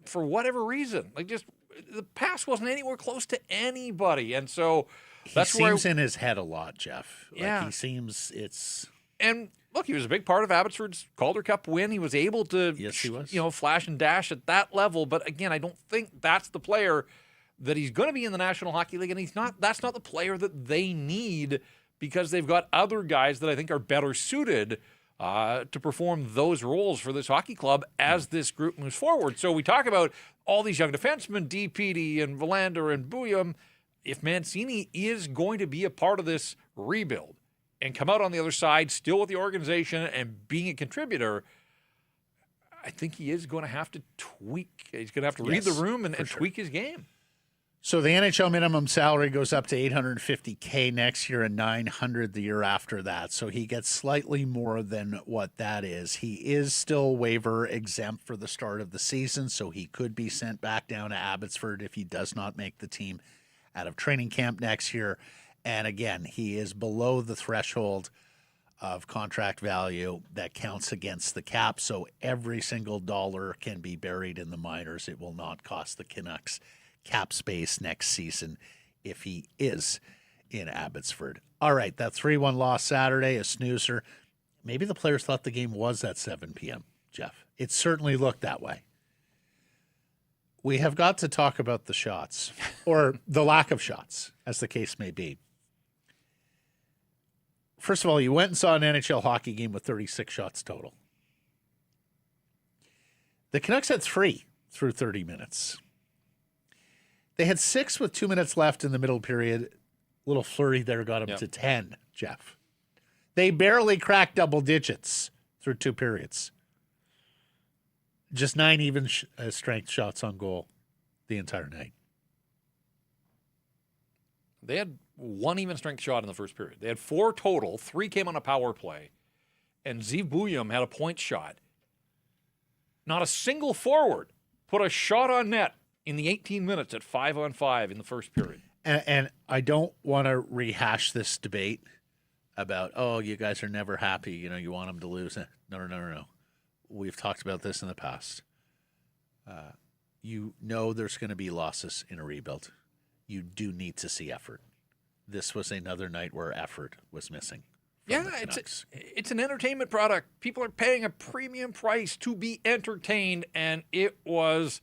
for whatever reason, like, just the pass wasn't anywhere close to anybody. And so that's he seems in his head a lot, Jeff. Like, he seems And look, he was a big part of Abbotsford's Calder Cup win. He was able to, flash and dash at that level. But again, I don't think that's the player that he's going to be in the National Hockey League, and he's not. That's not the player that they need, because they've got other guys that I think are better suited to perform those roles for this hockey club as this group moves forward. So we talk about all these young defensemen, DPD and Verlander and Bouillon. If Mancini is going to be a part of this rebuild and come out on the other side still with the organization and being a contributor, I think he is going to have to tweak. He's going to have to read the room and tweak his game. So the NHL minimum salary goes up to $850K next year and $900 the year after that. So he gets slightly more than what that is. He is still waiver exempt for the start of the season, so he could be sent back down to Abbotsford if he does not make the team out of training camp next year. And again, he is below the threshold of contract value that counts against the cap. So every single dollar can be buried in the minors. It will not cost the Canucks cap space next season if he is in Abbotsford. All right, that 3-1 loss Saturday, a snoozer. Maybe the players thought the game was at 7 p.m., Jeff. It certainly looked that way. We have got to talk about the shots, or the lack of shots, as the case may be. First of all, you went and saw an NHL hockey game with 36 shots total. The Canucks had 3 through 30 minutes. They had 6 with 2 minutes left in the middle period. A little flurry there got them to 10, Jeff. They barely cracked double digits through 2 periods. Just 9 even strength shots on goal the entire night. They had 1 even strength shot in the first period. They had 4 total. 3 came on a power play. And Zeev Bouillon had a point shot. Not a single forward put a shot on net in the 18 minutes at 5-on-5 in the first period. And I don't want to rehash this debate about, you guys are never happy. You want them to lose. No. We've talked about this in the past. There's going to be losses in a rebuild. You do need to see effort. This was another night where effort was missing. It's an entertainment product. People are paying a premium price to be entertained, and it was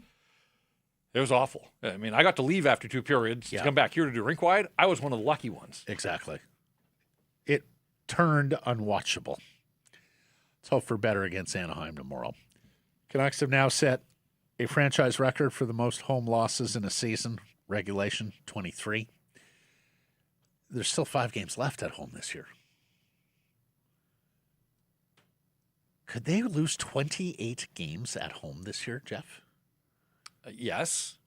awful. I mean, I got to leave after 2 periods to come back here to do rink wide. I was one of the lucky ones. Exactly. It turned unwatchable. Let's hope for better against Anaheim tomorrow. Canucks have now set a franchise record for the most home losses in a season, regulation 23. There's still 5 games left at home this year. Could they lose 28 games at home this year, Jeff? Yes.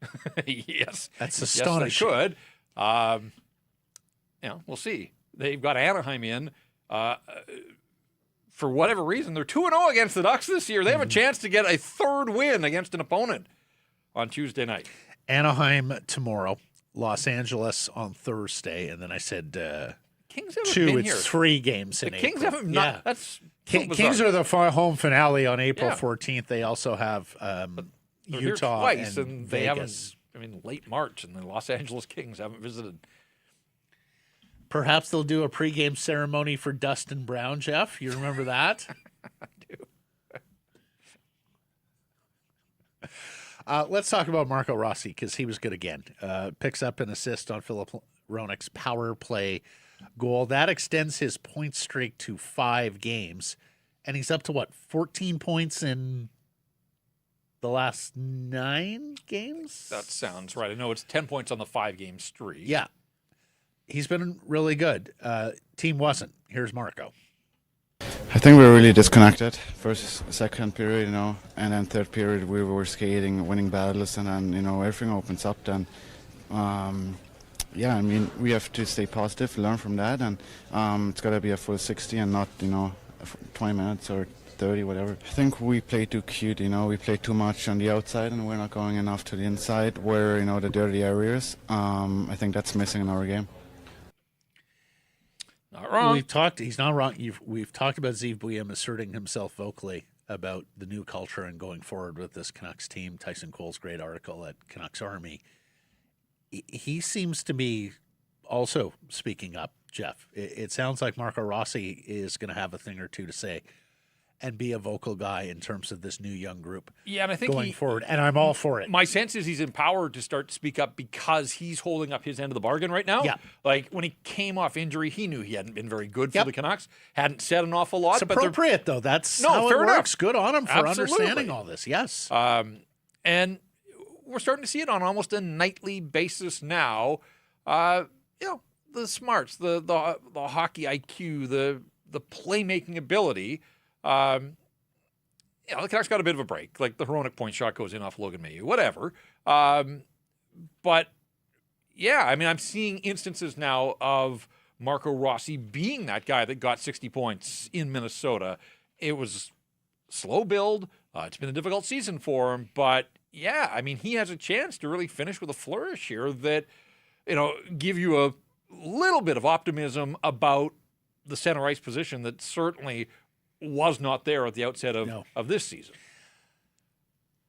Yes. That's astonishing. Yes, they could. We'll see. They've got Anaheim in. for whatever reason, they're 2-0 against the Ducks this year. They have a chance to get a third win against an opponent on Tuesday night. Anaheim tomorrow, Los Angeles on Thursday, and then I said Kings haven't two. been It's here. 3 games in The April. Kings haven't. Yeah. That's Kings are the home finale on April Yeah. 14th. They also have They're here Utah twice, and they Vegas. haven't. Late March, and the Los Angeles Kings haven't visited. Perhaps they'll do a pregame ceremony for Dustin Brown, Jeff. You remember that? I do. Let's talk about Marco Rossi because he was good again. Picks up an assist on Philip Hronek's power play goal. That extends his point streak to 5 games. And he's up to, 14 points in the last 9 games? That sounds right. I know it's 10 points on the 5-game streak. Yeah. He's been really good. Team wasn't. Here's Marco. I think we were really disconnected. First, second period, and then third period we were skating, winning battles, and then everything opens up. Then, we have to stay positive, learn from that, and it's got to be a full 60 and not 20 minutes or 30, whatever. I think we play too cute. We play too much on the outside, and we're not going enough to the inside where the dirty areas. I think that's missing in our game. Not wrong. He's not wrong. We've talked about Zeev Buium asserting himself vocally about the new culture and going forward with this Canucks team. Tyson Cole's great article at Canucks Army. He seems to be also speaking up, Jeff. It sounds like Marco Rossi is going to have a thing or two to say and be a vocal guy in terms of this new young group. Yeah, and I think going forward, and I'm all for it. My sense is he's empowered to start to speak up because he's holding up his end of the bargain right now. Yeah. Like when he came off injury, he knew he hadn't been very good for the Canucks. Hadn't said an awful lot. It's appropriate, though. That's how fair it enough. works. Good on him for Absolutely. understanding all this. Yes. And we're starting to see it on almost a nightly basis now. The smarts, the hockey IQ, the playmaking ability. The Canucks got a bit of a break. Like the Hronek point shot goes in off Logan Mailloux, whatever. But yeah, I'm seeing instances now of Marco Rossi being that guy that got 60 points in Minnesota. It was slow build. It's been a difficult season for him, but yeah, he has a chance to really finish with a flourish here that, give you a little bit of optimism about the center ice position that certainly was not there at the outset of this season.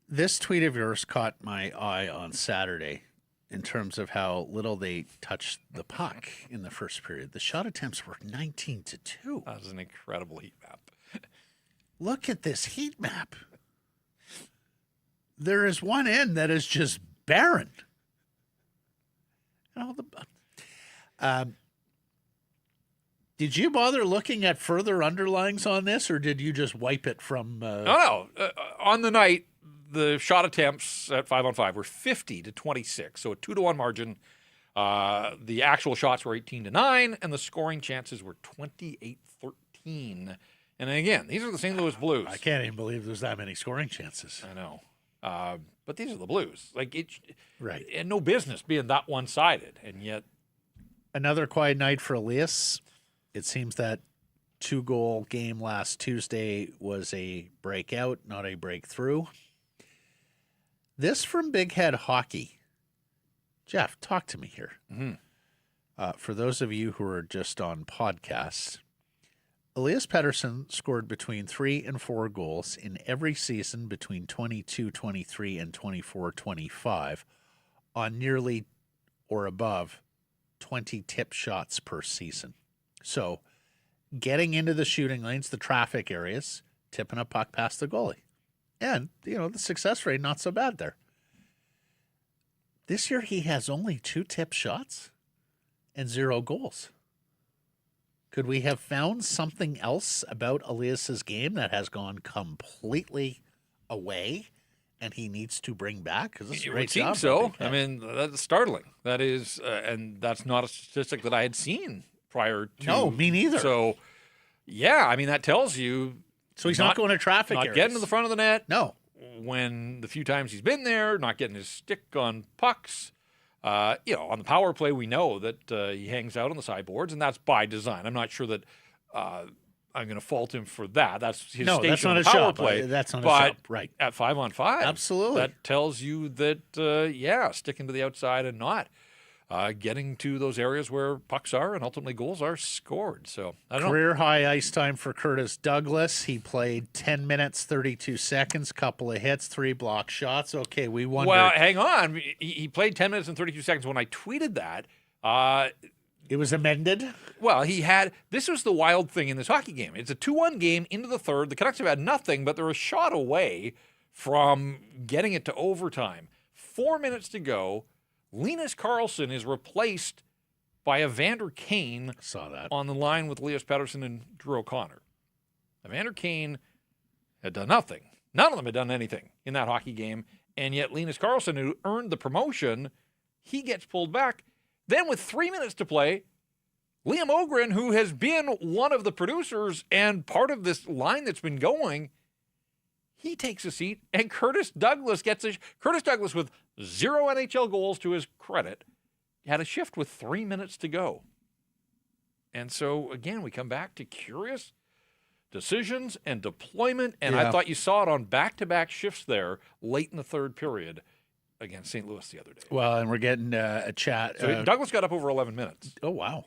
This tweet of yours caught my eye on Saturday in terms of how little they touched the puck in the first period. The shot attempts were 19-2. That was an incredible heat map. Look at this heat map. There is one end that is just barren. Did you bother looking at further underlines on this, or did you just wipe it from? No. On the night, the shot attempts at 5-on-5 were 50-26, so a 2-1 margin. The actual shots were 18-9, and the scoring chances were 28-13. And again, these are the St. Louis Blues. I can't even believe there's that many scoring chances. I know. But these are the Blues. Right. And no business being that one-sided, and yet. Another quiet night for Elias. It seems that 2-goal game last Tuesday was a breakout, not a breakthrough. This from Big Head Hockey. Jeff, talk to me here. Mm-hmm. For those of you who are just on podcasts, Elias Pettersson scored between 3 and 4 goals in every season between 22-23 and 24-25 on nearly or above 20 tip shots per season. So getting into the shooting lanes, the traffic areas, tipping a puck past the goalie. And, the success rate, not so bad there. This year he has only 2 tip shots and 0 goals. Could we have found something else about Elias's game that has gone completely away and he needs to bring back? Because this is a great job. It seems so. That's startling. That is, and that's not a statistic that I had seen prior to. No, me neither. So, yeah, that tells you. So he's not going to traffic Not areas. getting to the front of the net. No. When the few times he's been there, not getting his stick on pucks. On the power play, we know that he hangs out on the sideboards, and that's by design. I'm not sure that I'm going to fault him for that. That's his No, station that's not on a the power shot. play. That's not a but shot. Right. at 5-on-5, Absolutely. that tells you that, sticking to the outside and not getting to those areas where pucks are and ultimately goals are scored. So, I don't know. Career high ice time for Curtis Douglas. He played 10 minutes, 32 seconds, couple of hits, 3 block shots. Okay, we wondered. Well, hang on. He played 10 minutes and 32 seconds when I tweeted that. It was amended. Well, this was the wild thing in this hockey game. It's a 2-1 game into the third. The Canucks have had nothing, but they're a shot away from getting it to overtime. 4 minutes to go. Linus Karlsson is replaced by Evander Kane. Saw that. On the line with Elias Pettersson and Drew O'Connor. Evander Kane had done nothing. None of them had done anything in that hockey game, and yet Linus Karlsson, who earned the promotion, he gets pulled back. Then with 3 minutes to play, Liam Öhgren, who has been one of the producers and part of this line that's been going, he takes a seat, and Curtis Douglas Curtis Douglas, with 0 NHL goals to his credit, had a shift with 3 minutes to go. And so, again, we come back to curious decisions and deployment, and I thought you saw it on back-to-back shifts there late in the third period against St. Louis the other day. Well, and we're getting a chat. So Douglas got up over 11 minutes. Oh, wow.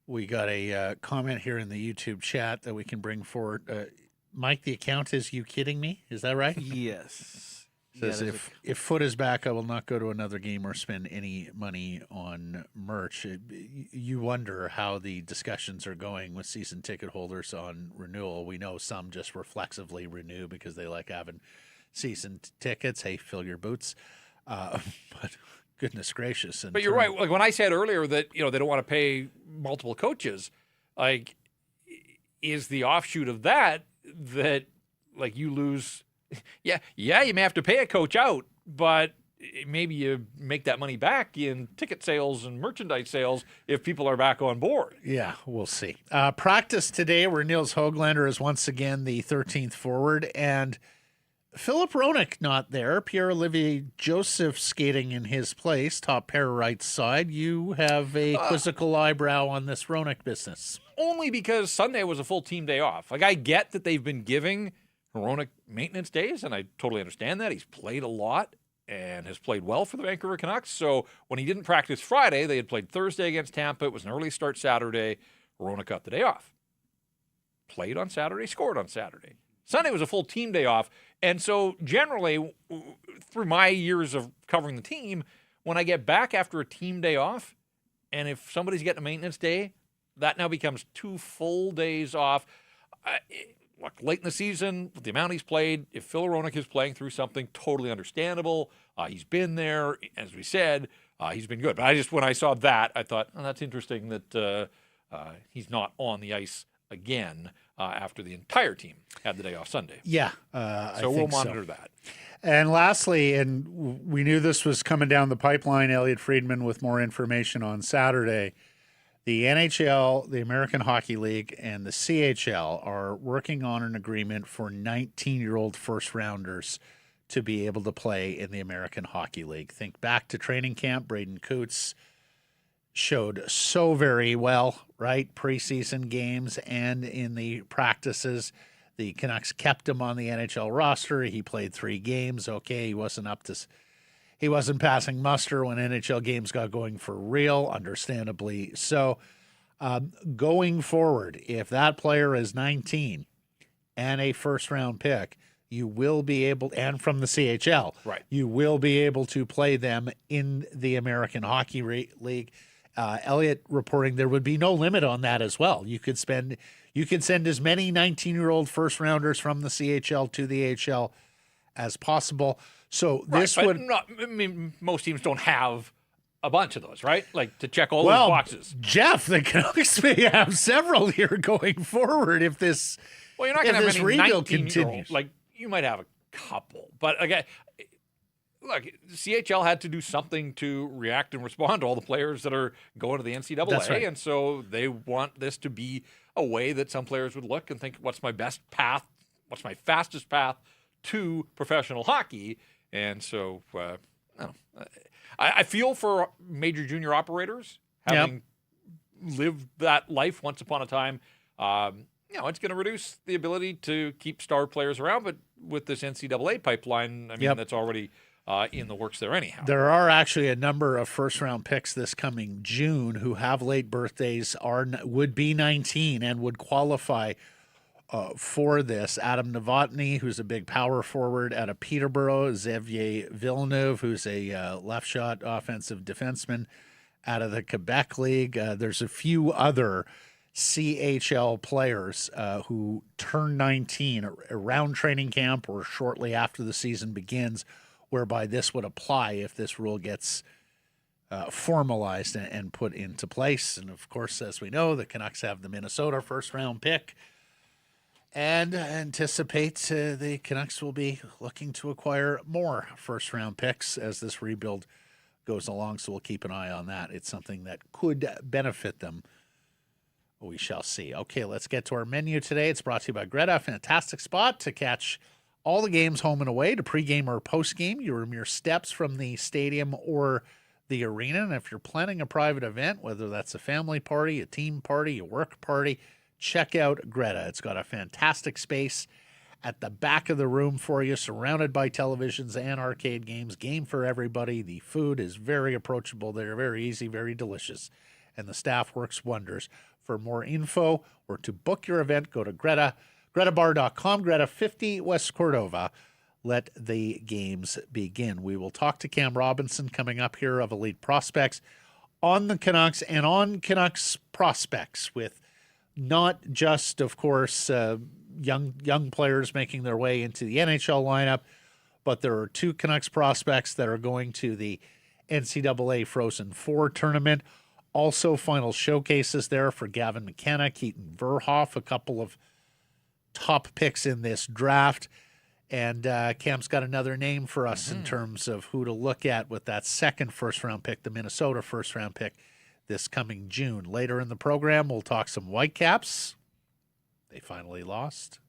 We got a comment here in the YouTube chat that we can bring forward. Mike, the account is You Kidding Me? Is that right? Yes. Says if Foote is back, I will not go to another game or spend any money on merch. You wonder how the discussions are going with season ticket holders on renewal. We know some just reflexively renew because they like having season tickets. Hey, fill your boots. But goodness gracious. But you're right. Like when I said earlier that, they don't want to pay multiple coaches, like, is the offshoot of that like you lose. Yeah, you may have to pay a coach out, but maybe you make that money back in ticket sales and merchandise sales if people are back on board. Yeah, we'll see. Practice today where Nils Höglander is once again the 13th forward, and Philip Hronek not there. Pierre-Olivier Joseph skating in his place, top pair right side. You have a quizzical eyebrow on this Hronek business. Only because Sunday was a full team day off. Like, I get that they've been giving Hronek maintenance days, and I totally understand that. He's played a lot and has played well for the Vancouver Canucks. So when he didn't practice Friday, they had played Thursday against Tampa. It was an early start Saturday. Hronek got the day off. Played on Saturday, scored on Saturday. Sunday was a full team day off. And so generally, through my years of covering the team, when I get back after a team day off, and if somebody's getting a maintenance day, that now becomes 2 full days off. Look, late in the season, with the amount he's played, if Phil Hronek is playing through something, totally understandable. He's been there, as we said. He's been good. But when I saw that, I thought, that's interesting that he's not on the ice again after the entire team had the day off Sunday. Yeah. So we'll monitor that. And lastly, and we knew this was coming down the pipeline, Elliot Friedman with more information on Saturday. The NHL, the American Hockey League, and the CHL are working on an agreement for 19-year-old first-rounders to be able to play in the American Hockey League. Think back to training camp. Braden Coots showed so very well, right? Preseason games and in the practices. The Canucks kept him on the NHL roster. He played 3 games. Okay, he wasn't passing muster when NHL games got going for real, understandably. So going forward, if that player is 19 and a first-round pick, you will be able, and from the CHL, right, you will be able to play them in the American Hockey League. Elliot reporting there would be no limit on that as well. You could send as many 19-year-old first-rounders from the CHL to the AHL as possible. So this would not. I mean, most teams don't have a bunch of those, right? Like to check all those boxes. Jeff, the Canucks may have several here going forward if this. Well, you're not going to have many rebuild 19-year-olds. continues. Like you might have a couple, but again, look, CHL had to do something to react and respond to all the players that are going to the NCAA, That's right. And so they want this to be a way that some players would look and think, "What's my best path? What's my fastest path to professional hockey?" And so, I feel for major junior operators having lived that life once upon a time. it's going to reduce the ability to keep star players around. But with this NCAA pipeline, I mean, that's already in the works there anyhow. There are actually a number of first-round picks this coming June who have late birthdays, would be 19 and would qualify for this. Adam Novotny, who's a big power forward out of Peterborough. Xavier Villeneuve, who's a left shot offensive defenseman out of the Quebec League. There's a few other CHL players who turn 19 around training camp or shortly after the season begins, whereby this would apply if this rule gets formalized and put into place. And, of course, as we know, the Canucks have the Minnesota first-round pick and anticipate the Canucks will be looking to acquire more first-round picks as this rebuild goes along, so we'll keep an eye on that. It's something that could benefit them. We shall see. Okay, let's get to our menu today. It's brought to you by Greta. Fantastic spot to catch all the games home and away, to pregame or postgame. You're mere steps from the stadium or the arena. And if you're planning a private event, whether that's a family party, a team party, a work party, check out Greta. It's got a fantastic space at the back of the room for you, surrounded by televisions and arcade games. Game for everybody. The food is very approachable. They're very easy, very delicious. And the staff works wonders. For more info or to book your event, go to GretaBar.com, Greta 50 West Cordova. Let the games begin. We will talk to Cam Robinson coming up here of Elite Prospects on the Canucks and on Canucks prospects, with not just, of course, young players making their way into the NHL lineup, but there are 2 Canucks prospects that are going to the NCAA Frozen Four tournament. Also, final showcases there for Gavin McKenna, Katon Verhoff, a couple of top picks in this draft. And Cam's got another name for us in terms of who to look at with that second first-round pick, the Minnesota first-round pick, this coming June. Later in the program, we'll talk some Whitecaps. They finally lost.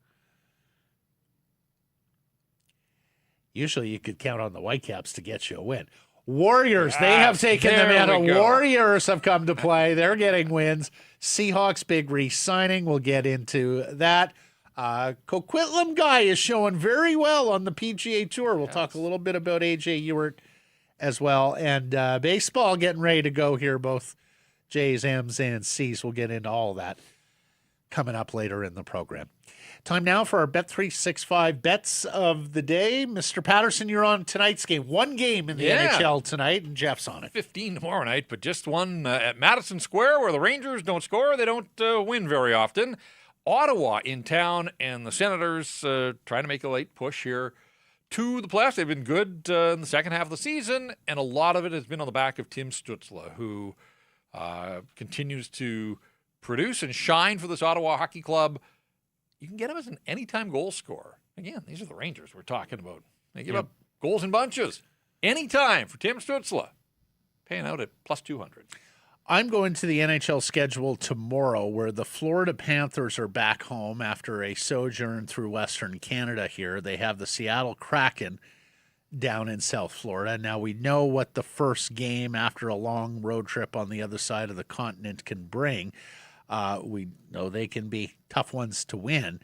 Usually you could count on the Whitecaps to get you a win. Warriors, they have taken them out. Warriors have come to play. They're getting wins. Seahawks, big re-signing. We'll get into that. Coquitlam guy is showing very well on the PGA Tour. We'll talk a little bit about AJ Ewart as well. And baseball getting ready to go here, both J's, M's, and C's. We'll get into all that coming up later in the program. Time now for our Bet365 bets of the day. Mr. Paterson, you're on tonight's game. One game in the NHL tonight, and Jeff's on it. 15 tomorrow night, but just one at Madison Square, where the Rangers don't score. They don't win very often. Ottawa in town, and the Senators trying to make a late push here to the playoffs. They've been good in the second half of the season, and a lot of it has been on the back of Tim Stützle, who continues to produce and shine for this Ottawa Hockey Club. You can get him as an anytime goal scorer. Again, these are the Rangers we're talking about. They give up goals in bunches. Anytime for Tim Stützle. Paying out at plus 200. I'm going to the NHL schedule tomorrow, where the Florida Panthers are back home after a sojourn through Western Canada here. They have the Seattle Kraken down in South Florida. Now, we know what the first game after a long road trip on the other side of the continent can bring. We know they can be tough ones to win.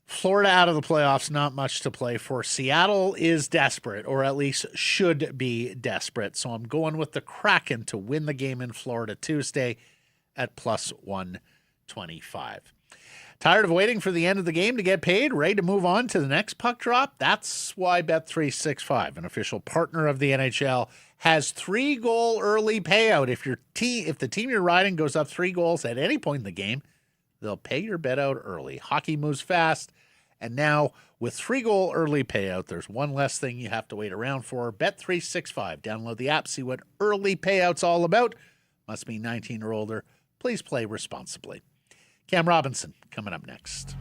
Florida out of the playoffs, not much to play for. Seattle is desperate, or at least should be desperate. So I'm going with the Kraken to win the game in Florida Tuesday at plus 125. Tired of waiting for the end of the game to get paid? Ready to move on to the next puck drop? That's why Bet365, an official partner of the NHL, has 3-goal early payout. If the team you're riding goes up 3 goals at any point in the game, they'll pay your bet out early. Hockey moves fast, and now with 3-goal early payout, there's one less thing you have to wait around for. Bet365. Download the app, see what early payout's all about. Must be 19 or older. Please play responsibly. Cam Robinson coming up next.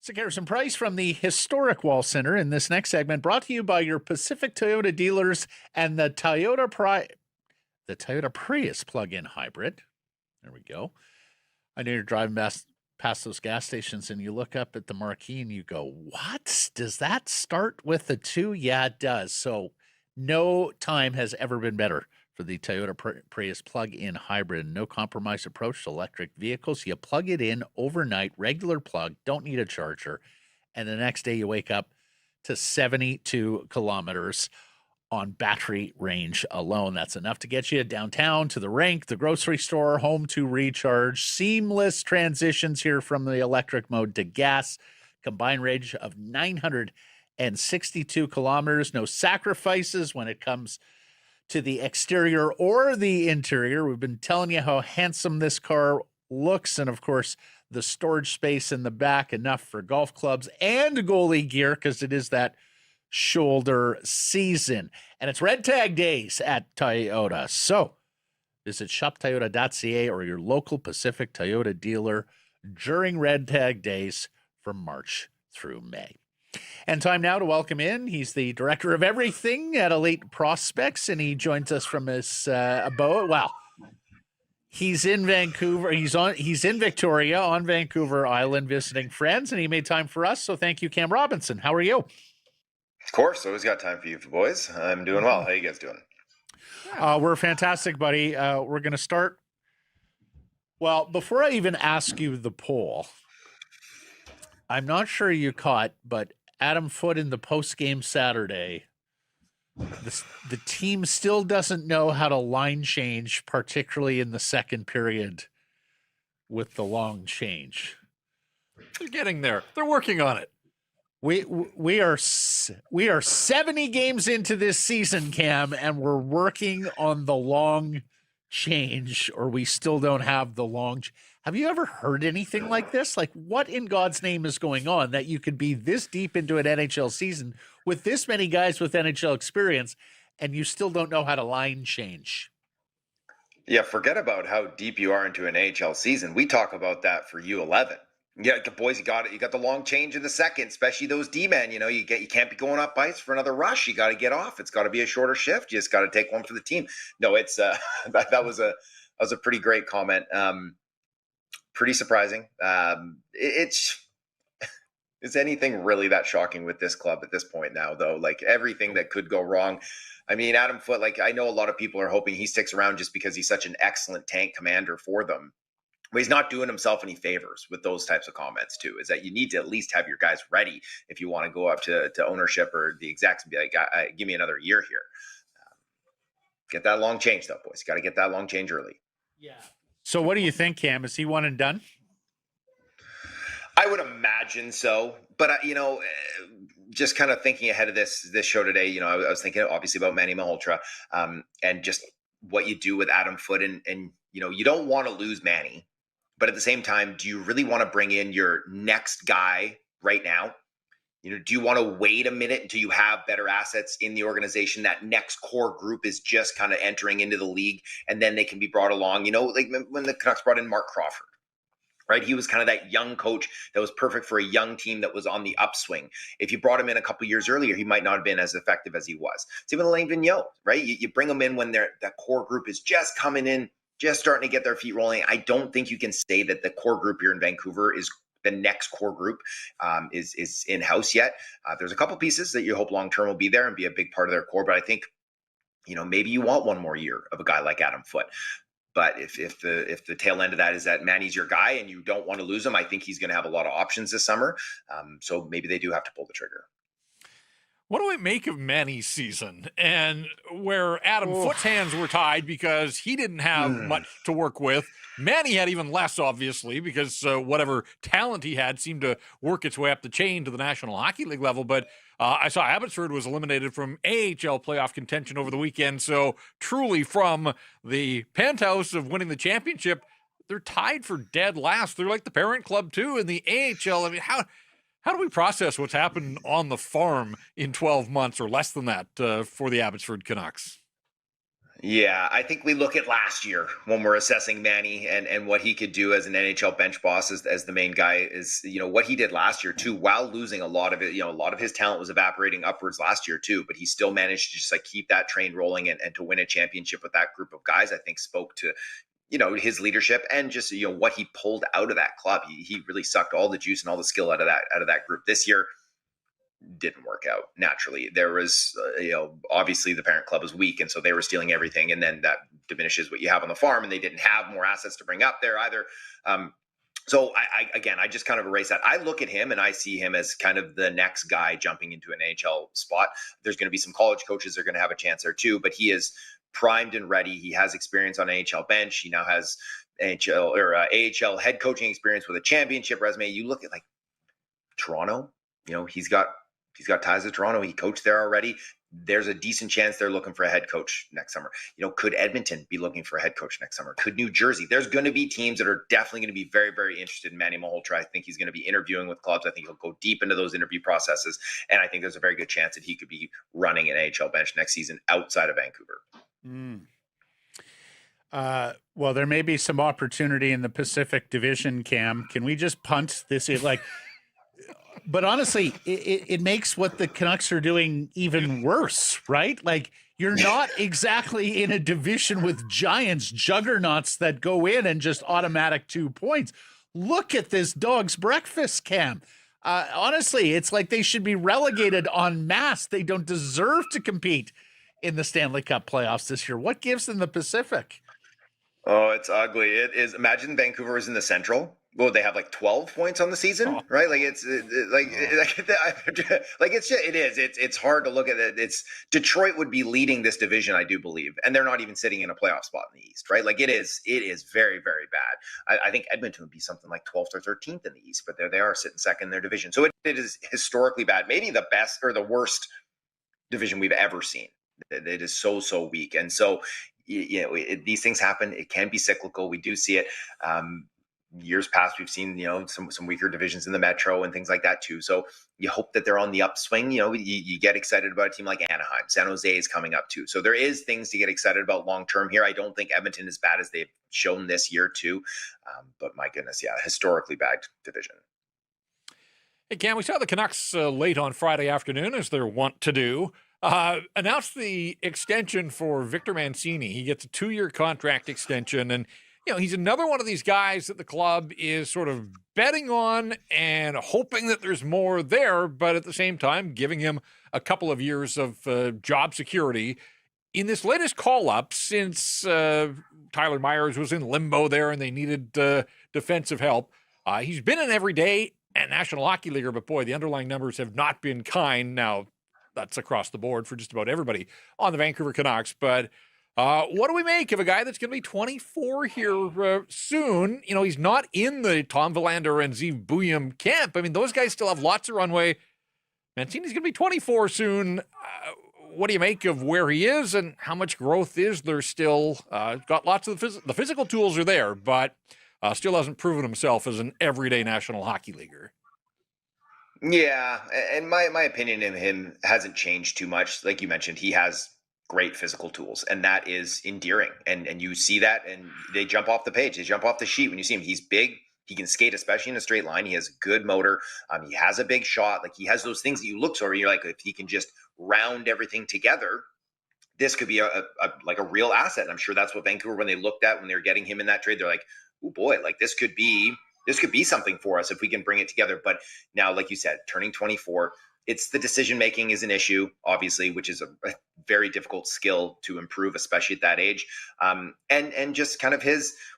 So Garrison Price from the historic Wall Center in this next segment, brought to you by your Pacific Toyota dealers and the Toyota Prius plug-in hybrid. There we go. I know you're driving past those gas stations and you look up at the marquee and you go, what? Does that start with a 2? Yeah, it does. So no time has ever been better for the Toyota Prius plug-in hybrid. No compromise approach to electric vehicles. You plug it in overnight, regular plug, don't need a charger. And the next day you wake up to 72 kilometers on battery range alone. That's enough to get you downtown, to the rink, the grocery store, home to recharge. Seamless transitions here from the electric mode to gas. Combined range of 962 kilometers. No sacrifices when it comes to the exterior or the interior. We've been telling you how handsome this car looks. And of course, the storage space in the back, enough for golf clubs and goalie gear, because it is that shoulder season. And it's red tag days at Toyota. So visit shoptoyota.ca or your local Pacific Toyota dealer during red tag days from March through May. And time now to welcome in. He's the director of everything at Elite Prospects, and he joins us from his abode. Wow. He's in Vancouver. He's in Victoria on Vancouver Island visiting friends, and he made time for us. So thank you, Cam Robinson. How are you? Of course, always got time for you boys. I'm doing well. How you guys doing? We're fantastic, buddy. We're going to start. Well, before I even ask you the poll, I'm not sure you caught, but Adam Foote in the post-game Saturday, the team still doesn't know how to line change, particularly in the second period with the long change. They're getting there. They're working on it. We are 70 games into this season, Cam, and we're working on the long change, or we still don't have the long. Have you ever heard anything like this? Like, what in God's name is going on that you could be this deep into an NHL season with this many guys with NHL experience and you still don't know how to line change? Yeah, forget about how deep you are into an AHL season. We talk about that for U11. Yeah, the boys, you got it. You got the long change in the second, especially those D-men. You know, you can't be going up ice for another rush. You got to get off. It's got to be a shorter shift. You just got to take one for the team. No, it's that was a pretty great comment. Pretty surprising. Is anything really that shocking with this club at this point now, though? Like, everything that could go wrong. I mean, Adam Foote, like, I know a lot of people are hoping he sticks around just because he's such an excellent tank commander for them. But he's not doing himself any favors with those types of comments, too, is that you need to at least have your guys ready if you want to go up to ownership or the execs and be like, give me another year here. Get that long change, though, boys. You got to get that long change early. Yeah. So what do you think, Cam? Is he one and done? I would imagine so. But, just kind of thinking ahead of this show today, I was thinking obviously about Manny Malhotra and just what you do with Adam Foote. And you don't want to lose Manny. But at the same time, do you really want to bring in your next guy right now? Do you want to wait a minute until you have better assets in the organization? That next core group is just kind of entering into the league, and then they can be brought along. Like when the Canucks brought in Mark Crawford, right? He was kind of that young coach that was perfect for a young team that was on the upswing. If you brought him in a couple years earlier, he might not have been as effective as he was. Same with Alain Vigneault, right? You bring them in when that core group is just coming in, just starting to get their feet rolling. I don't think you can say that the core group here in Vancouver is the next core group is in-house yet. There's a couple pieces that you hope long-term will be there and be a big part of their core. But I think, maybe you want one more year of a guy like Adam Foote. But if the tail end of that is that Manny's your guy and you don't want to lose him, I think he's going to have a lot of options this summer. So maybe they do have to pull the trigger. What do I make of Manny's season and where Adam Foote's hands were tied because he didn't have much to work with? Manny had even less, obviously, because whatever talent he had seemed to work its way up the chain to the National Hockey League level. But I saw Abbotsford was eliminated from AHL playoff contention over the weekend. So truly from the penthouse of winning the championship, they're tied for dead last. They're like the parent club, too, in the AHL. I mean, how do we process what's happened on the farm in 12 months or less than that for the Abbotsford Canucks? Yeah, I think we look at last year when we're assessing Manny and what he could do as an NHL bench boss as the main guy is, what he did last year too, while losing a lot of it, a lot of his talent was evaporating upwards last year too, but he still managed to just like keep that train rolling and to win a championship with that group of guys. I think spoke to, his leadership and just, what he pulled out of that club. He really sucked all the juice and all the skill out of that group. This year didn't work out naturally. There was, obviously the parent club was weak, and so they were stealing everything, and then that diminishes what you have on the farm, and they didn't have more assets to bring up there either. So I just kind of erase that. I look at him and I see him as kind of the next guy jumping into an NHL spot. There's going to be some college coaches that are going to have a chance there too, but he is primed and ready. He has experience on an NHL bench. He now has NHL or AHL head coaching experience with a championship resume. You look at like Toronto, he's got ties to Toronto. He coached there already. There's a decent chance they're looking for a head coach next summer. Could Edmonton be looking for a head coach next summer? Could New Jersey? There's going to be teams that are definitely going to be very, very interested in Manny Malhotra. I think he's going to be interviewing with clubs. I think he'll go deep into those interview processes. And I think there's a very good chance that he could be running an AHL bench next season outside of Vancouver. Well, there may be some opportunity in the Pacific Division, Cam. Can we just punt this? But honestly, it makes what the Canucks are doing even worse, right? Like, you're not exactly in a division with giants, juggernauts that go in and just automatic 2 points. Look at this dog's breakfast, Cam. Honestly, it's like they should be relegated en masse. They don't deserve to compete in the Stanley Cup playoffs this year. What gives them the Pacific? Oh, it's ugly. It is. Imagine Vancouver is in the Central. Well, they have like 12 points on the season, right? Like it's it's hard to look at it. It's Detroit would be leading this division, I do believe, and they're not even sitting in a playoff spot in the East, right? Like it is very, very bad. I think Edmonton would be something like 12th or 13th in the East, but there they are sitting second in their division. So it is historically bad, maybe the best or the worst division we've ever seen. It is so weak, and so these things happen. It can be cyclical. We do see it. Years past, we've seen some weaker divisions in the Metro and things like that too. So you hope that they're on the upswing. You get excited about a team like Anaheim. San Jose is coming up too. So there is things to get excited about long term here. I don't think Edmonton is as bad as they've shown this year too. But my goodness, historically bad division. Hey, Cam, we saw the Canucks late on Friday afternoon, as they're wont to do, announced the extension for Victor Mancini. He gets a 2-year contract extension, and he's another one of these guys that the club is sort of betting on and hoping that there's more there, but at the same time giving him a couple of years of job security. In this latest call-up, since Tyler Myers was in limbo there and they needed defensive help, he's been an everyday and National Hockey Leaguer, but boy, the underlying numbers have not been kind. Now, that's across the board for just about everybody on the Vancouver Canucks, but what do we make of a guy that's going to be 24 here soon? He's not in the Tom Verlander and Zeev Buium camp. I mean, those guys still have lots of runway. Mancini's going to be 24 soon. What do you make of where he is and how much growth is there still? Got lots of the physical tools are there, but still hasn't proven himself as an everyday National Hockey Leaguer. Yeah, and my opinion of him hasn't changed too much. Like you mentioned, he has great physical tools, and that is endearing. And you see that, and they jump off the page. They jump off the sheet when you see him. He's big. He can skate, especially in a straight line. He has good motor. He has a big shot. Like, he has those things that you look for, and you're like, if he can just round everything together, this could be a real asset. And I'm sure that's what Vancouver, when they looked at, when they were getting him in that trade, they're like, oh boy, like this could be something for us if we can bring it together. But now, like you said, turning 24, it's the decision-making is an issue, obviously, which is a very difficult skill to improve, especially at that age. And just kind of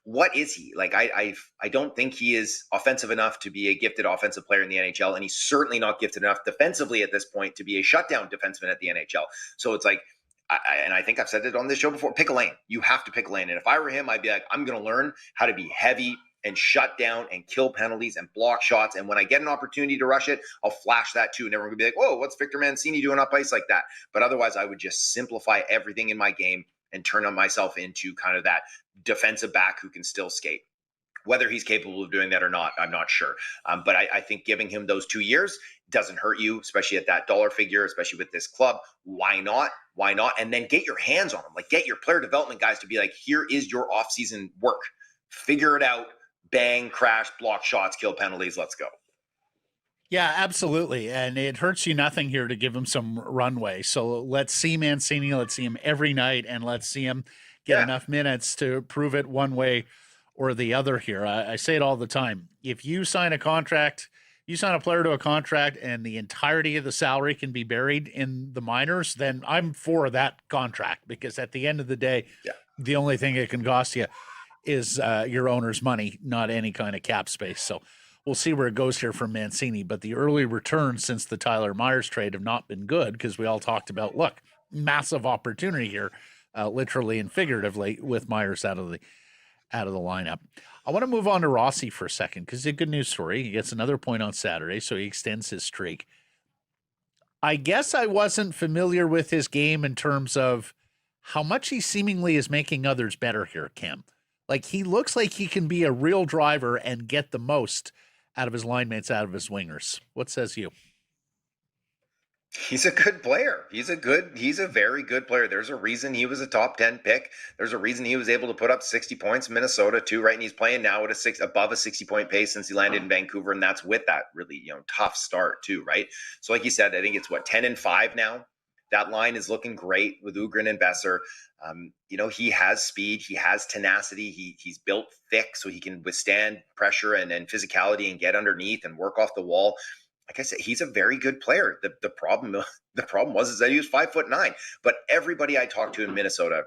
what is he? Like, I don't think he is offensive enough to be a gifted offensive player in the NHL. And he's certainly not gifted enough defensively at this point to be a shutdown defenseman at the NHL. So it's like, I think I've said it on this show before, pick a lane. You have to pick a lane. And if I were him, I'd be like, I'm going to learn how to be heavy and shut down and kill penalties and block shots. And when I get an opportunity to rush it, I'll flash that too. And everyone will be like, whoa, what's Victor Mancini doing up ice like that? But otherwise, I would just simplify everything in my game and turn on myself into kind of that defensive back who can still skate. Whether he's capable of doing that or not, I'm not sure. But I think giving him those 2 years, doesn't hurt you, especially at that dollar figure, especially with this club. Why not? Why not? And then get your hands on them. Like, get your player development guys to be like, here is your off-season work. Figure it out. Bang, crash, block shots, kill penalties. Let's go. Yeah, absolutely. And it hurts you nothing here to give him some runway. So let's see Mancini. Let's see him every night, and let's see him get enough minutes to prove it one way or the other here. I say it all the time. If you sign a contract, you sign a player to a contract and the entirety of the salary can be buried in the minors, then I'm for that contract, because at the end of the day, the only thing it can cost you is your owner's money, not any kind of cap space. So we'll see where it goes here for Mancini. But the early returns since the Tyler Myers trade have not been good, because we all talked about, look, massive opportunity here, literally and figuratively, with Myers out of the lineup. I want to move on to Rossi for a second, because it's a good news story. He gets another point on Saturday, so he extends his streak. I guess I wasn't familiar with his game in terms of how much he seemingly is making others better here, Cam. Like, he looks like he can be a real driver and get the most out of his line mates, out of his wingers. What says you? He's a good player. He's a very good player. There's a reason he was a top 10 pick. There's a reason he was able to put up 60 points in Minnesota too, right? And he's playing now at above a 60-point pace since he landed in Vancouver. And that's with that really, tough start too, right? So like you said, I think it's 10-5 now. That line is looking great with Öhgren and Besser. He has speed. He has tenacity. He's built thick so he can withstand pressure and physicality and get underneath and work off the wall. Like I said, he's a very good player. The problem was that he was 5'9", but everybody I talked to in Minnesota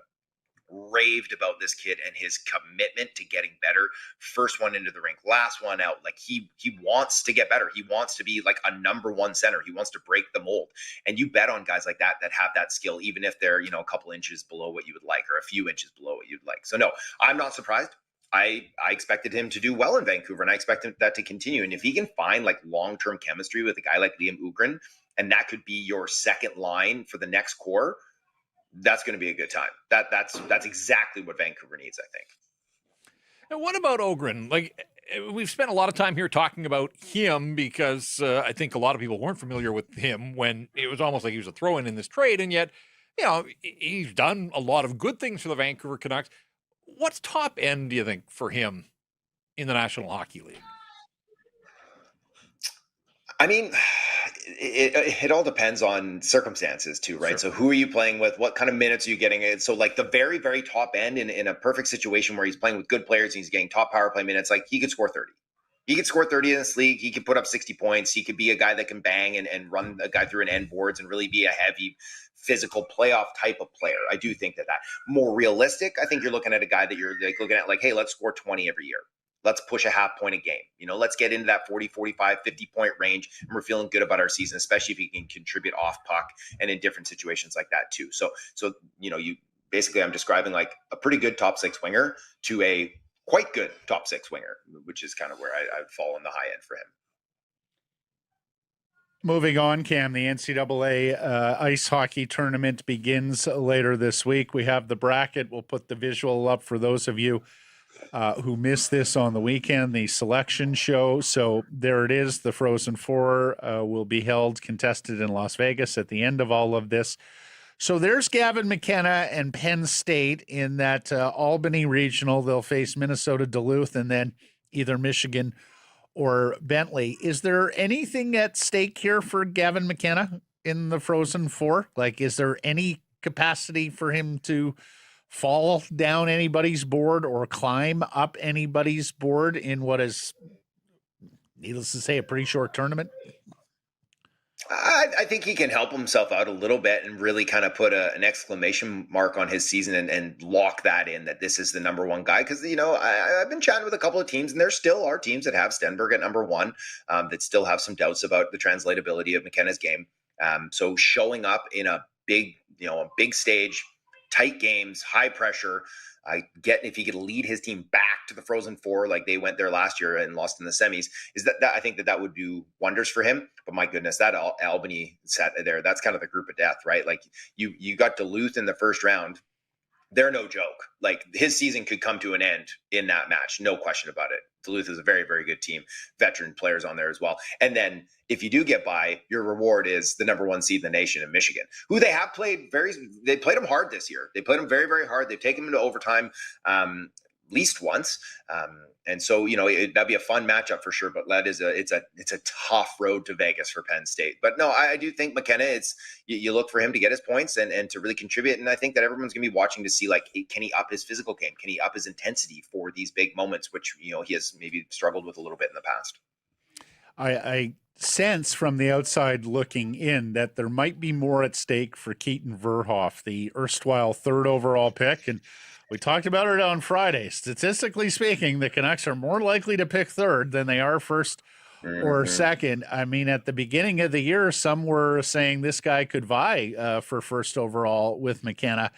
raved about this kid and his commitment to getting better. First one into the rink, last one out. Like, he wants to get better. He wants to be like a number one center. He wants to break the mold. And you bet on guys like that have that skill, even if they're, a couple inches below what you would like, or a few inches below what you'd like. So no, I'm not surprised. I expected him to do well in Vancouver, and I expect that to continue. And if he can find like long-term chemistry with a guy like Liam Öhgren, and that could be your second line for the next core, that's going to be a good time. That's exactly what Vancouver needs, I think. And what about Öhgren? Like, we've spent a lot of time here talking about him because I think a lot of people weren't familiar with him when it was almost like he was a throw-in in this trade, and yet, he's done a lot of good things for the Vancouver Canucks. What's top end, do you think, for him in the National Hockey League? I mean, it all depends on circumstances too, right? Sure. So who are you playing with? What kind of minutes are you getting? So like the very, very top end in a perfect situation where he's playing with good players and he's getting top power play minutes, like he could score 30. He could score 30 in this league. He could put up 60 points. He could be a guy that can bang and run a guy through an end boards and really be a heavy physical playoff type of player. I do think that more realistic. I think you're looking at a guy that you're like looking at like, hey, let's score 20 every year. Let's push a half point a game. Let's get into that 40, 45, 50 point range. And we're feeling good about our season, especially if he can contribute off puck and in different situations like that too. So, you basically, I'm describing like a pretty good top six winger to a quite good top six winger, which is kind of where I'd fall on the high end for him. Moving on, Cam, the NCAA ice hockey tournament begins later this week. We have the bracket. We'll put the visual up for those of you who missed this on the weekend, the selection show. So there it is. The Frozen Four will be held, contested in Las Vegas at the end of all of this. So there's Gavin McKenna and Penn State in that Albany regional. They'll face Minnesota, Duluth, and then either Michigan or Bentley. Is there anything at stake here for Gavin McKenna in the Frozen Four? Like, is there any capacity for him to fall down anybody's board or climb up anybody's board in what is, needless to say, a pretty short tournament? I think he can help himself out a little bit and really kind of put an exclamation mark on his season and lock that in, that this is the number one guy. Because, I've been chatting with a couple of teams, and there still are teams that have Stenberg at number one that still have some doubts about the translatability of McKenna's game. So showing up in a big stage, tight games, high pressure, if he could lead his team back to the Frozen Four like they went there last year and lost in the semis, is that I think that would do wonders for him. But my goodness, that Albany set there, that's kind of the group of death, right? Like you got Duluth in the first round, they're no joke. Like, his season could come to an end in that match. No question about it. Duluth is a very, very good team. Veteran players on there as well. And then if you do get by, your reward is the number 1 seed in the nation in Michigan, who they have played they played them hard this year. They played them very, very hard. They've taken them into overtime at least once. And so, that'd be a fun matchup for sure, but it's a tough road to Vegas for Penn State. But no, I do think McKenna, you look for him to get his points and to really contribute. And I think that everyone's going to be watching to see, like, can he up his physical game? Can he up his intensity for these big moments, which, he has maybe struggled with a little bit in the past? I sense from the outside looking in that there might be more at stake for Katon Verhoff, the erstwhile 3rd overall pick. And we talked about it on Friday. Statistically speaking, the Canucks are more likely to pick 3rd than they are 1st or 2nd. I mean, at the beginning of the year, some were saying this guy could vie for 1st overall with McKenna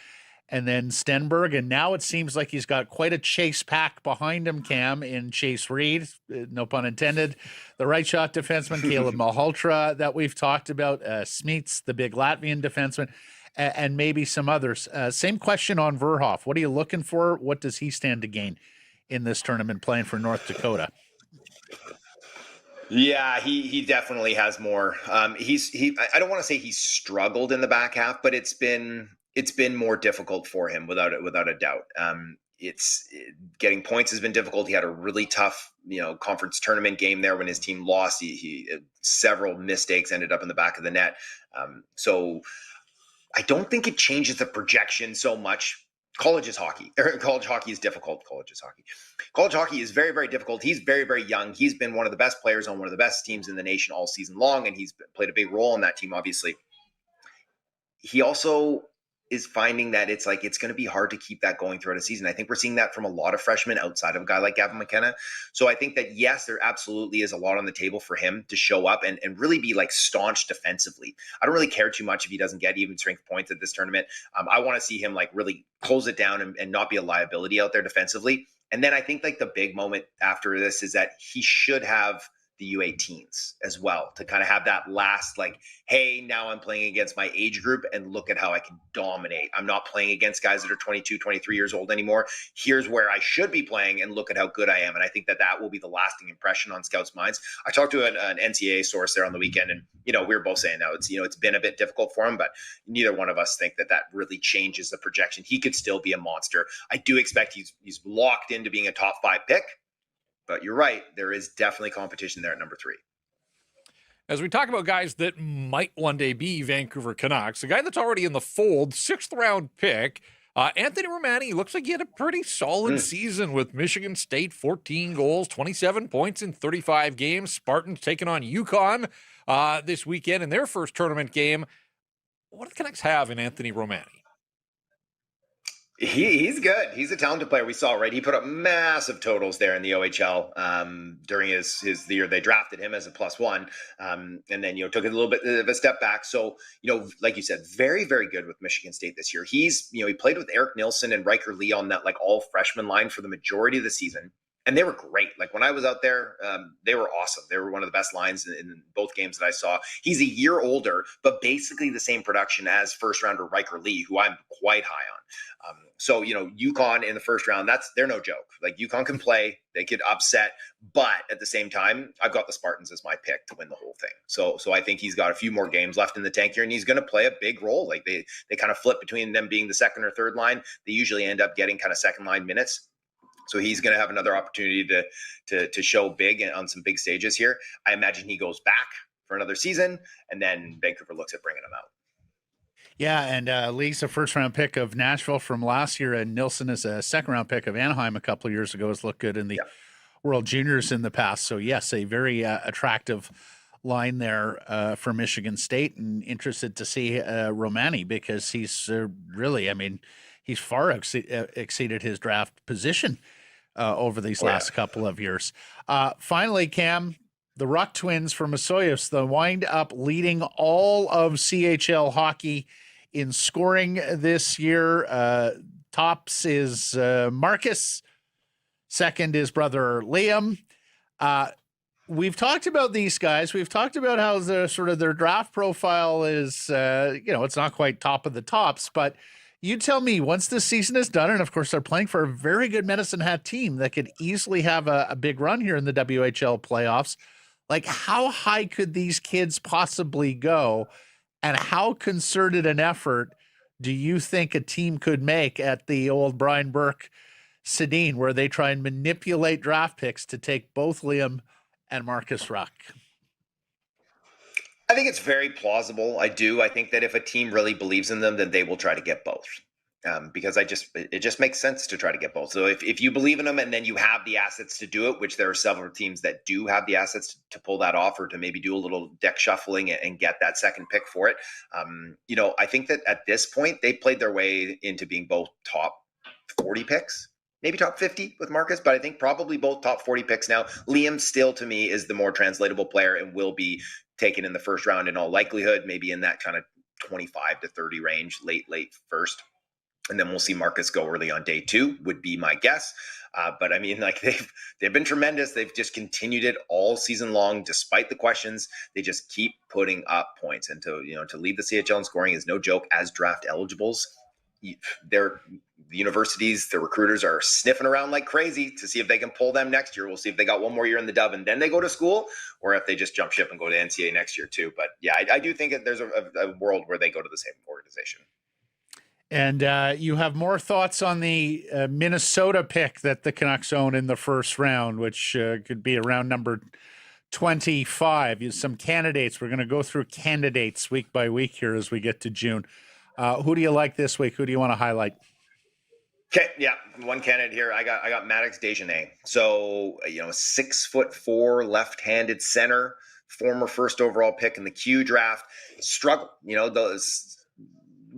and then Stenberg. And now it seems like he's got quite a chase pack behind him, Cam, in Chase Reed, no pun intended, the right shot defenseman, Caleb Malhotra that we've talked about, Smeets, the big Latvian defenseman, and maybe some others. Same question on Verhoff. What are you looking for? What does he stand to gain in this tournament playing for North Dakota? Yeah, he definitely has more. I don't want to say he's struggled in the back half, but it's been more difficult for him without a doubt. It's getting points has been difficult. He had a really tough, conference tournament game there when his team lost. He several mistakes ended up in the back of the net. So I don't think it changes the projection so much. College is hockey. College hockey is difficult. College hockey is very, very difficult. He's very, very young. He's been one of the best players on one of the best teams in the nation all season long, and he's played a big role in that team, obviously. He also is finding that it's going to be hard to keep that going throughout a season. I think we're seeing that from a lot of freshmen outside of a guy like Gavin McKenna. So I think that, yes, there absolutely is a lot on the table for him to show up and really be staunch defensively. I don't really care too much if he doesn't get even strength points at this tournament. I want to see him really close it down and not be a liability out there defensively. And then I think the big moment after this is that he should have the U18s as well to kind of have that last, hey, now I'm playing against my age group and look at how I can dominate. I'm not playing against guys that are 22, 23 years old anymore. Here's where I should be playing and look at how good I am. And I think that will be the lasting impression on scouts' minds. I talked to an NCAA source there on the weekend, and, we were both saying now it's been a bit difficult for him, but neither one of us think that really changes the projection. He could still be a monster. I do expect he's locked into being a top 5 pick. But you're right. There is definitely competition there at number 3. As we talk about guys that might one day be Vancouver Canucks, a guy that's already in the fold, 6th round pick, Anthony Romani, looks like he had a pretty solid season with Michigan State, 14 goals, 27 points in 35 games. Spartans taking on UConn this weekend in their first tournament game. What do the Canucks have in Anthony Romani? He's good. He's a talented player. We saw, right? He put up massive totals there in the OHL during the year they drafted him as a +1, and then took a little bit of a step back. So like you said, very, very good with Michigan State this year. He's he played with Eric Nilsson and Riker Lee on that all freshman line for the majority of the season. And they were great. When I was out there, they were awesome. They were one of the best lines in both games that I saw. He's a year older, but basically the same production as first rounder Riker Lee, who I'm quite high on. So UConn in the first round, they're no joke. UConn can play, they could upset, but at the same time, I've got the Spartans as my pick to win the whole thing. So I think he's got a few more games left in the tank here, and he's going to play a big role. They kind of flip between them being the second or third line. They usually end up getting kind of second line minutes. So he's going to have another opportunity to show big on some big stages here. I imagine he goes back for another season, and then Vancouver looks at bringing him out. Yeah, and Lee's a first-round pick of Nashville from last year, and Nilsson is a second-round pick of Anaheim a couple of years ago. Has looked good in the World Juniors in the past. So, yes, a very attractive line there for Michigan State, and interested to see Romani because he's really, he's far exceeded his draft position over these last couple of years. Finally, Cam, the Ruck Twins from Osoyoos, they wind up leading all of CHL hockey in scoring this year. Tops is Marcus. Second is brother Liam. We've talked about these guys. We've talked about how their draft profile is, it's not quite top of the tops, but You tell me, once this season is done, and of course they're playing for a very good Medicine Hat team that could easily have a big run here in the WHL playoffs, like how high could these kids possibly go, and how concerted an effort do you think a team could make at the old Brian Burke Sedin, where they try and manipulate draft picks to take both Liam and Marcus Ruck? I think it's very plausible. I do. I think that if a team really believes in them, then they will try to get both. Because it just makes sense to try to get both. So if you believe in them and then you have the assets to do it, which there are several teams that do have the assets to pull that off, or to maybe do a little deck shuffling and get that second pick for it. I think that at this point they played their way into being both top 40 picks. Maybe top 50 with Marcus, but I think probably both top 40 picks now. Liam still, to me, is the more translatable player and will be taken in the first round in all likelihood, maybe in that kind of 25 to 30 range, late first. And then we'll see Marcus go early on day 2, would be my guess. But I mean, like they've been tremendous. They've just continued it all season long, despite the questions. They just keep putting up points, and to lead the CHL in scoring is no joke. As draft eligibles, the universities, the recruiters are sniffing around like crazy to see if they can pull them next year. We'll see if they got one more year in the dub and then they go to school, or if they just jump ship and go to NCAA next year too. But yeah, I do think that there's a world where they go to the same organization. And you have more thoughts on the Minnesota pick that the Canucks own in the first round, which could be around number 25. Some candidates. We're going to go through candidates week by week here as we get to June. Who do you like this week? Who do you want to highlight? Okay, yeah, one candidate here. I got Maddox Desjardins. So 6'4" left-handed center, former first overall pick in the Q draft. Struggled,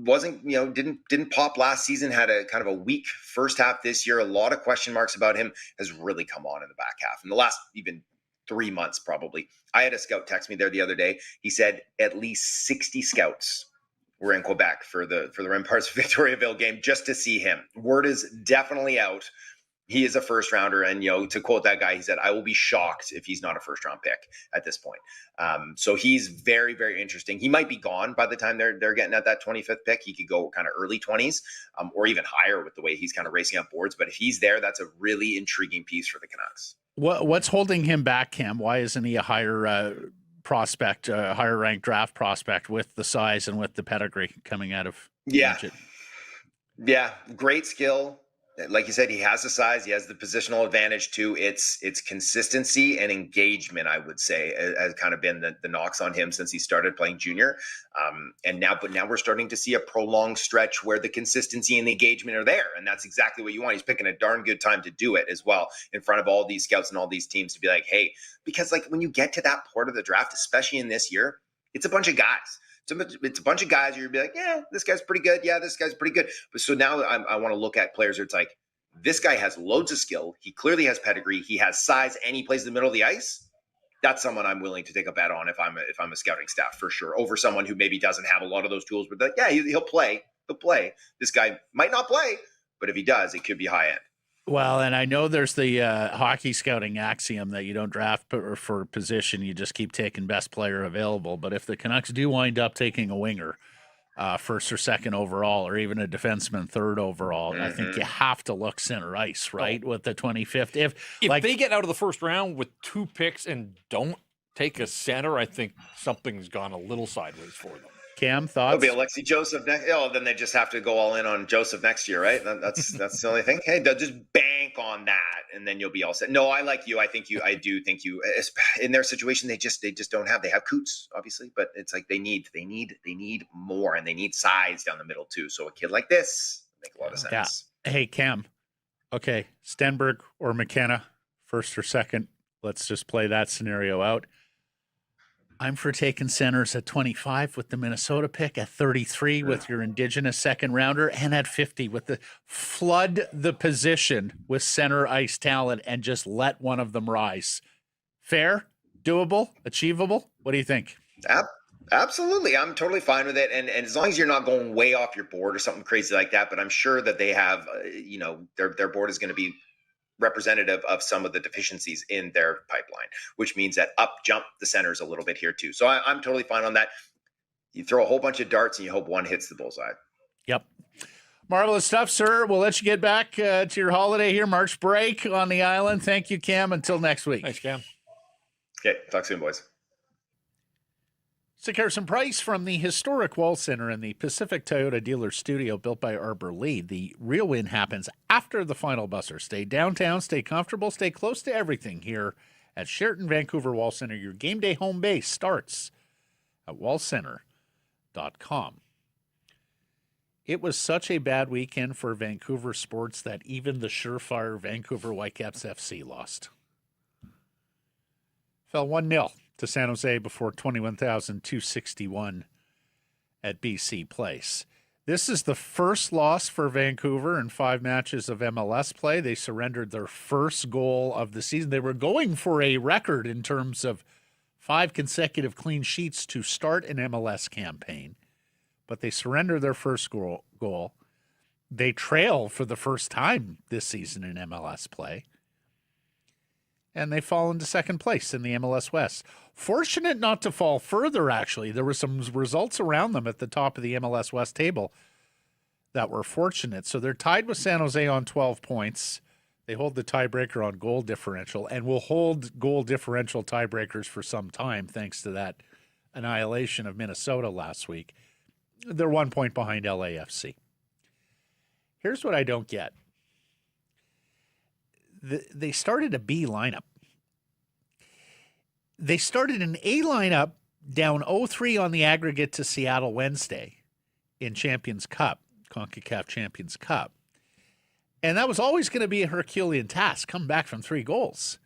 didn't pop last season. Had a kind of a weak first half this year. A lot of question marks about him. Has really come on in the back half in the last even 3 months probably. I had a scout text me there the other day. He said at least 60 scouts were in Quebec for the Remparts Victoriaville game just to see him. Word is definitely out. He is a first rounder. And, to quote that guy, he said, I will be shocked if he's not a first round pick at this point. So he's very, very interesting. He might be gone by the time they're getting at that 25th pick. He could go kind of early 20s or even higher with the way he's kind of racing up boards. But if he's there, that's a really intriguing piece for the Canucks. What's holding him back, Cam? Why isn't he a higher prospect, higher ranked draft prospect with the size and with the pedigree coming out of Midget? Yeah, great skill. Like you said, he has the size. He has the positional advantage too. It's consistency and engagement, I would say, has kind of been the knocks on him since he started playing junior. But now we're starting to see a prolonged stretch where the consistency and the engagement are there. And that's exactly what you want. He's picking a darn good time to do it as well, in front of all these scouts and all these teams, to be like, hey, because like when you get to that part of the draft, especially in this year, it's a bunch of guys. It's a bunch of guys where you'll be like, yeah, this guy's pretty good. Yeah, this guy's pretty good. But so now I want to look at players where it's like, this guy has loads of skill. He clearly has pedigree. He has size, and he plays in the middle of the ice. That's someone I'm willing to take a bet on if I'm a scouting staff for sure, over someone who maybe doesn't have a lot of those tools. But he'll play. He'll play. This guy might not play, but if he does, it could be high end. Well, and I know there's the hockey scouting axiom that you don't draft for position, you just keep taking best player available. But if the Canucks do wind up taking a winger, first or second overall, or even a defenseman third overall, I think you have to look center ice, right, with the 25th. If they get out of the first round with 2 picks and don't take a center, I think something's gone a little sideways for them. Cam, thoughts? It'll be Alexi Joseph next. Oh, then they just have to go all in on Joseph next year, right? That's the only thing. Hey, they'll just bank on that, and then you'll be all set. No, I like you. I do think you. In their situation, they just don't have. They have Coots, obviously, but it's like they need more, and they need size down the middle too. So a kid like this make a lot of sense. Yeah. Hey, Cam. Okay, Stenberg or McKenna, first or second. Let's just play that scenario out. I'm for taking centers at 25 with the Minnesota pick, at 33 with your indigenous second rounder, and at 50 with the flood the position with center ice talent and just let one of them rise. Fair, doable, achievable? What do you think? Absolutely. I'm totally fine with it. And as long as you're not going way off your board or something crazy like that, but I'm sure that they have, their board is going to be representative of some of the deficiencies in their pipeline, which means that up jump the centers a little bit here too. So I'm totally fine on that. You throw a whole bunch of darts and you hope one hits the bullseye. Yep. Marvelous stuff, sir. We'll let you get back to your holiday here, March break on the island. Thank you, Cam. Until next week. Thanks, Cam. Okay, talk soon, boys. Sick Harrison Price from the historic Wall Center in the Pacific Toyota Dealer Studio built by Arbor Lee. The real win happens after the final buzzer. Stay downtown, stay comfortable, stay close to everything here at Sheraton Vancouver Wall Center. Your game day home base starts at wallcenter.com. It was such a bad weekend for Vancouver sports that even the surefire Vancouver Whitecaps FC lost. Fell 1-0 to San Jose before 21,261 at BC Place. This is the first loss for Vancouver in 5 matches of MLS play. They surrendered their first goal of the season. They were going for a record in terms of 5 consecutive clean sheets to start an MLS campaign. But they surrender their first goal. They trail for the first time this season in MLS play. And they fall into second place in the MLS West. Fortunate not to fall further, actually. There were some results around them at the top of the MLS West table that were fortunate. So they're tied with San Jose on 12 points. They hold the tiebreaker on goal differential and will hold goal differential tiebreakers for some time thanks to that annihilation of Minnesota last week. They're 1 point behind LAFC. Here's what I don't get. They started a B lineup. They started an A lineup down 0-3 on the aggregate to Seattle Wednesday in Champions Cup, CONCACAF Champions Cup. And that was always going to be a Herculean task, come back from 3 goals.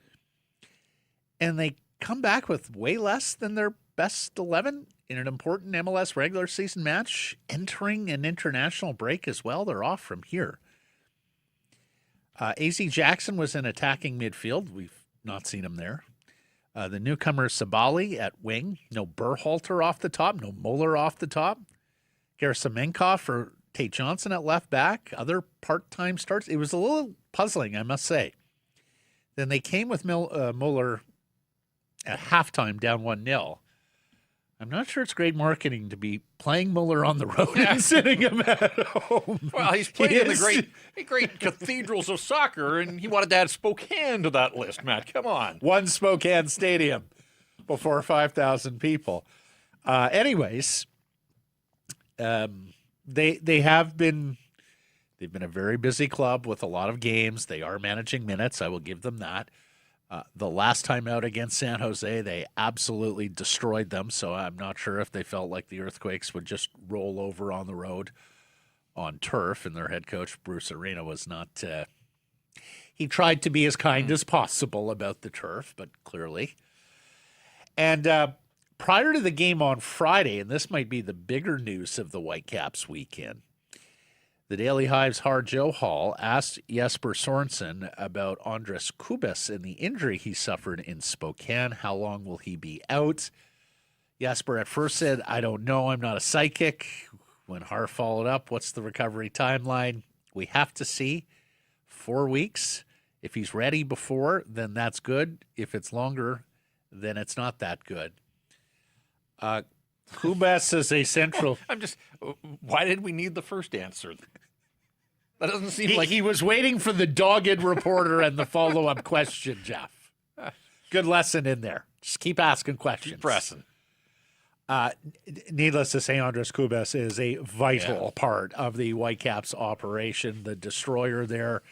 And they come back with way less than their best 11 in an important MLS regular season match, entering an international break as well. They're off from here. A.Z. Jackson was in attacking midfield. We've not seen him there. The newcomer Sabali at wing. No Berhalter off the top. No Muller off the top. Gerasimenko for Tate Johnson at left back. Other part-time starts. It was a little puzzling, I must say. Then they came with Muller at halftime down 1-0. I'm not sure it's great marketing to be playing Muller on the road and sitting him at home. Well, he's playing in the great cathedrals of soccer, and he wanted to add Spokane to that list, Matt. Come on. One Spokane Stadium before 5,000 people. Anyways, they've been a very busy club with a lot of games. They are managing minutes. I will give them that. The last time out against San Jose, they absolutely destroyed them, so I'm not sure if they felt like the Earthquakes would just roll over on the road on turf, and their head coach, Bruce Arena, was not he tried to be as kind as possible about the turf, but clearly. And prior to the game on Friday, and this might be the bigger news of the Whitecaps weekend, the Daily Hive's Joe Hall asked Jesper Sorensen about Andres Kubas and the injury he suffered in Spokane. How long will he be out? Jesper at first said, I don't know. I'm not a psychic. When Har followed up, what's the recovery timeline? We have to see. 4 weeks. If he's ready before, then that's good. If it's longer, then it's not that good. Kubas is a central. Why did we need the first answer? That doesn't seem like he was waiting for the dogged reporter and the follow-up question, Jeff. Good lesson in there. Just keep asking questions. Keep pressing. Needless to say, Andres Kubas is a vital part of the Whitecaps operation, the destroyer there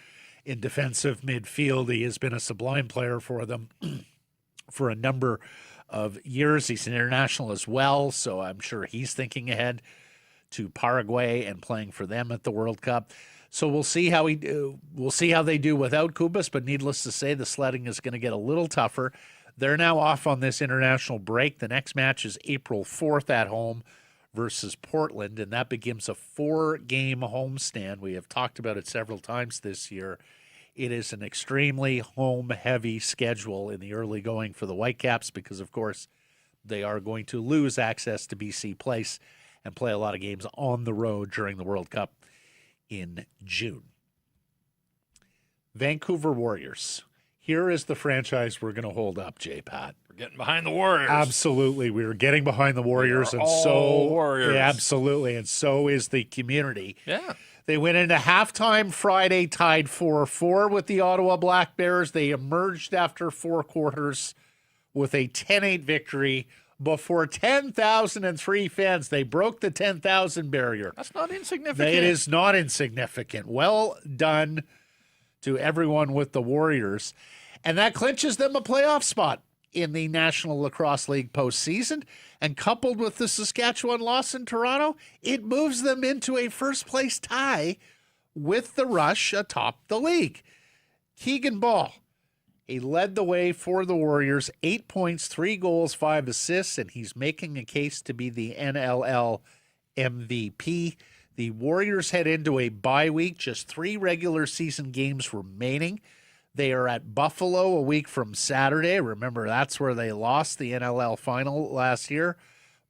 in defensive midfield. He has been a sublime player for them for a number of years. He's an international as well, so I'm sure he's thinking ahead to Paraguay and playing for them at the World Cup. So we'll see how we'll see how they do without Kubas, but needless to say, the sledding is going to get a little tougher. They're now off on this international break. The next match is April 4th at home versus Portland, and that begins a 4-game homestand. We have talked about it several times this year. It is an extremely home-heavy schedule in the early going for the Whitecaps because, of course, they are going to lose access to BC Place and play a lot of games on the road during the World Cup in June. Vancouver Warriors. Here is the franchise we're going to hold up, J-Pat. We're getting behind the Warriors. Absolutely. We were getting behind the Warriors. We are and all so Warriors. Yeah, absolutely. And so is the community. Yeah. They went into halftime Friday, tied 4-4 with the Ottawa Black Bears. They emerged after 4 quarters with a 10-8 victory before 10,003 fans. They broke the 10,000 barrier. That's not insignificant. It is not insignificant. Well done to everyone with the Warriors. And that clinches them a playoff spot in the National Lacrosse League postseason. And coupled with the Saskatchewan loss in Toronto, it moves them into a first-place tie with the Rush atop the league. Keegan Ball, he led the way for the Warriors, 8 points, 3 goals, 5 assists, and he's making a case to be the NLL MVP. The Warriors head into a bye week, just 3 regular season games remaining. They are at Buffalo a week from Saturday. Remember, that's where they lost the NLL final last year,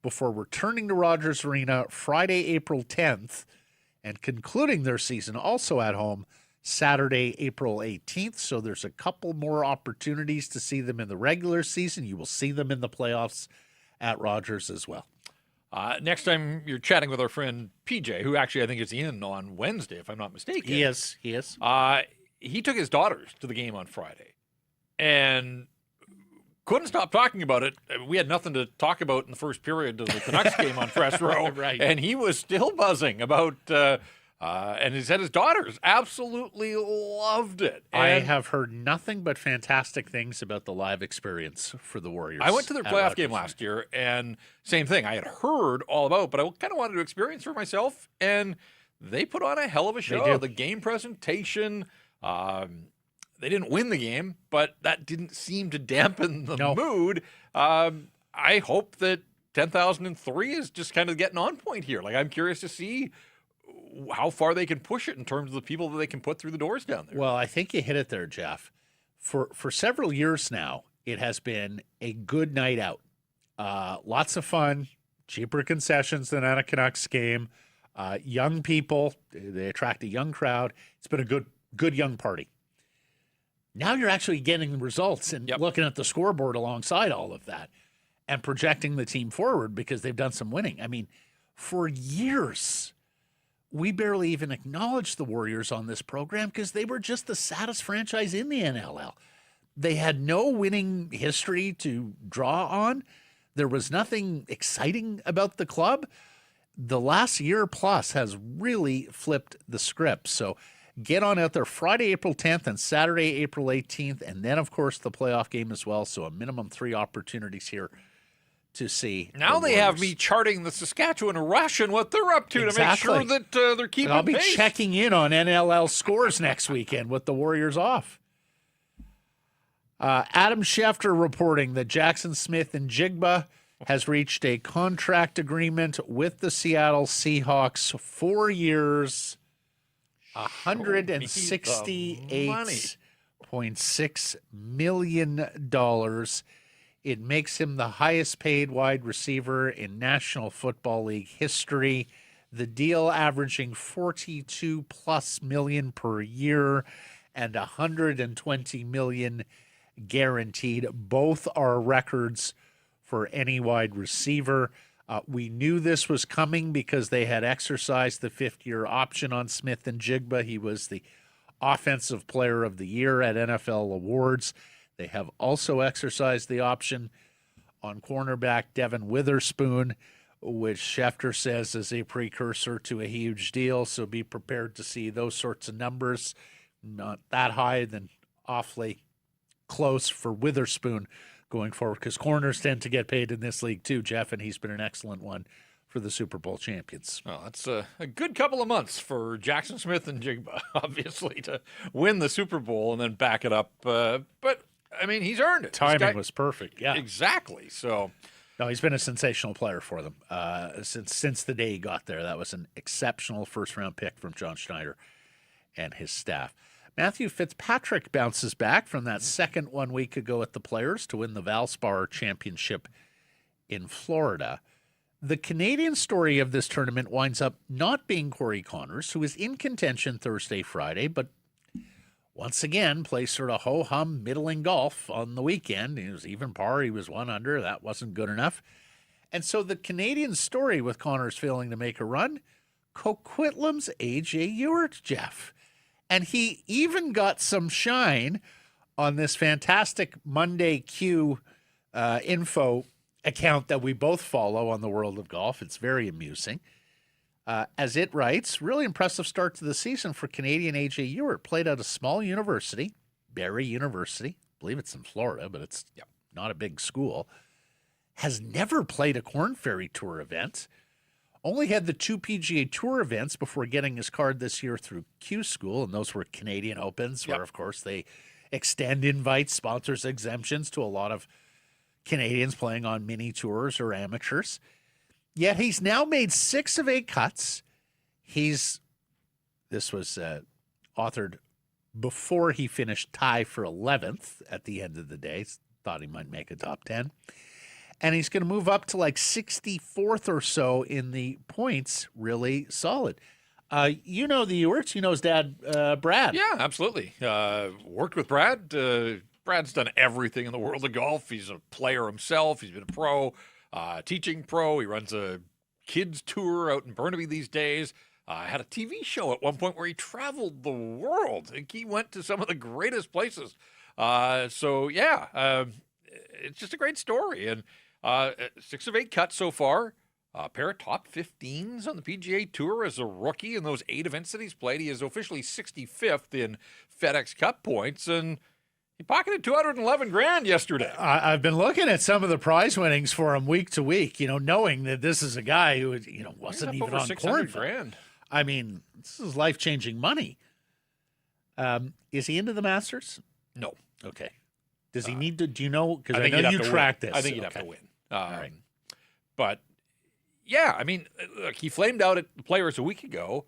before returning to Rogers Arena Friday, April 10th, and concluding their season also at home Saturday, April 18th. So there's a couple more opportunities to see them in the regular season. You will see them in the playoffs at Rogers as well. Next time you're chatting with our friend PJ, who actually I think is in on Wednesday, if I'm not mistaken. He is. He took his daughters to the game on Friday and couldn't stop talking about it. We had nothing to talk about in the first period of the Canucks game on Fresh Row. Right. And he was still buzzing about, and he said his daughters absolutely loved it. And I have heard nothing but fantastic things about the live experience for the Warriors. I went to their at playoff game Rogers. last year, and same thing. I had heard all about, but I kind of wanted to experience for myself, and they put on a hell of a show. do. The game presentation, they didn't win the game, but that didn't seem to dampen the mood. I hope that 10,003 is just kind of getting on point here. Like, I'm curious to see how far they can push it in terms of the people that they can put through the doors down there. Well, I think you hit it there, Jeff. For several years now, it has been a good night out. Lots of fun, cheaper concessions than at a Canucks game. Young people, they attract a young crowd. It's been a good young party. Now you're actually getting the results and looking at the scoreboard alongside all of that and projecting the team forward because they've done some winning. I mean, for years, we barely even acknowledged the Warriors on this program because they were just the saddest franchise in the NLL. They had no winning history to draw on. There was nothing exciting about the club. The last year plus has really flipped the script. So get on out there Friday, April 10th and Saturday, April 18th. And then, of course, the playoff game as well. So a minimum 3 opportunities here to see. Now they have me charting the Saskatchewan Rush and what they're up to to make sure that they're keeping I'll be pace. checking in on NLL scores next weekend with the Warriors off. Adam Schefter reporting that Jackson Smith-Njigba has reached a contract agreement with the Seattle Seahawks, 4 years, $168.6 million. It makes him the highest paid wide receiver in National Football League history. The deal averaging $42+ million per year and $120 million guaranteed. Both are records for any wide receiver. We knew this was coming because they had exercised the 5th-year option on Smith-Njigba. He was the Offensive Player of the Year at NFL Awards. They have also exercised the option on cornerback Devin Witherspoon, which Schefter says is a precursor to a huge deal. So be prepared to see those sorts of numbers. Not that high, then awfully close for Witherspoon going forward, because corners tend to get paid in this league too, Jeff, and he's been an excellent one for the Super Bowl champions. Well, that's a good couple of months for Jackson Smith-Njigba, obviously, to win the Super Bowl and then back it up. But, I mean, he's earned it. Timing was perfect, yeah. Exactly, so... No, he's been a sensational player for them since the day he got there. That was an exceptional first-round pick from John Schneider and his staff. Matthew Fitzpatrick bounces back from that second 1 week ago at the Players to win the Valspar Championship in Florida. The Canadian story of this tournament winds up not being Corey Connors, who is in contention Thursday, Friday, but once again plays sort of ho-hum middling golf on the weekend. He was even par. He was 1 under. That wasn't good enough. And so the Canadian story with Connors failing to make a run, Coquitlam's A.J. Ewart, Jeff. And he even got some shine on this fantastic Monday Q info account that we both follow on the World of Golf. It's very amusing. As it writes, really impressive start to the season for Canadian A.J. Ewart. Played at a small university, Barry University. I believe it's in Florida, but it's not a big school. Has never played a Korn Ferry Tour event. Only had the 2 PGA Tour events before getting his card this year through Q School, and those were Canadian Opens, where, of course, they extend invites, sponsors, exemptions to a lot of Canadians playing on mini tours or amateurs. Yet he's now made 6 of 8 cuts. This was authored before he finished tie for 11th at the end of the day. Thought he might make a top 10. And he's going to move up to like 64th or so in the points. Really solid. You know the Ewarts. You know his dad, Brad. Yeah, absolutely. Worked with Brad. Brad's done everything in the world of golf. He's a player himself. He's been a pro, teaching pro. He runs a kids tour out in Burnaby these days. Had a TV show at one point where he traveled the world. He went to some of the greatest places. It's just a great story. And 6 of 8 cuts so far. A pair of top 15s on the PGA Tour as a rookie in those 8 events that he's played. He is officially 65th in FedEx Cup points, and he pocketed $211,000 yesterday. I've been looking at some of the prize winnings for him week to week, knowing that this is a guy who, wasn't even on Korn. I mean, this is life-changing money. Is he into the Masters? No. Okay. Does he need to? Do you know? Because I know you track this. I think he'd have to win. All right. But yeah, I mean, look, he flamed out at the Players a week ago,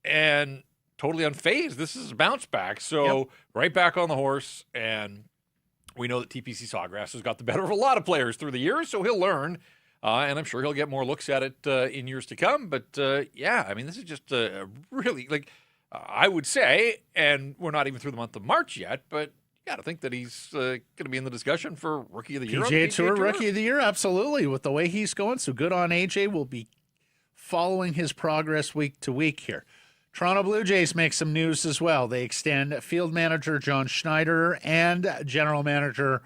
and totally unfazed. This is a bounce back. So right back on the horse, and we know that TPC Sawgrass has got the better of a lot of players through the years, so he'll learn, and I'm sure he'll get more looks at it in years to come. But I mean, this is just really I would say, and we're not even through the month of March yet, but you got to think that he's going to be in the discussion for Rookie of the Year. PGA Tour Rookie of the Year, absolutely, with the way he's going. So good on AJ. We'll be following his progress week to week here. Toronto Blue Jays make some news as well. They extend field manager John Schneider and general manager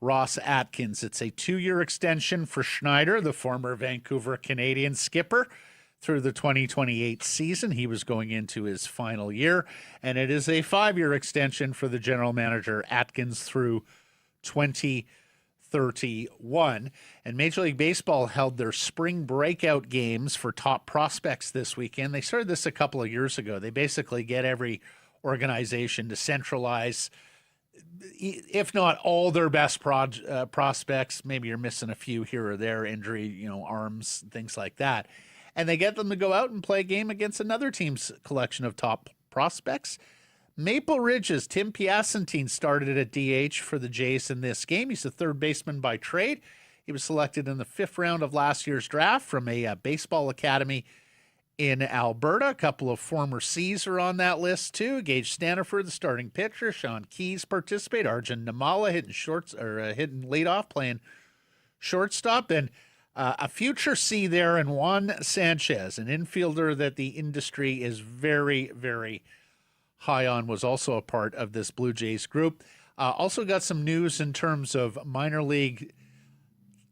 Ross Atkins. It's a 2-year extension for Schneider, the former Vancouver Canadian skipper, through the 2028 season. He was going into his final year, and it is a 5-year extension for the general manager Atkins through 2031. And Major League Baseball held their spring breakout games for top prospects this weekend. They started this a couple of years ago. They basically get every organization to centralize, if not all their best prospects. Maybe you're missing a few here or there, injury, arms, things like that. And they get them to go out and play a game against another team's collection of top prospects. Maple Ridge's Tim Piacentine started at DH for the Jays in this game. He's a third baseman by trade. He was selected in the 5th round of last year's draft from a baseball academy in Alberta. A couple of former C's are on that list too. Gage Staniford, the starting pitcher. Sean Keys participate. Arjun Namala hitting leadoff, playing shortstop. And a future C there, and Juan Sanchez, an infielder that the industry is very, very high on, was also a part of this Blue Jays group. Also got some news in terms of minor league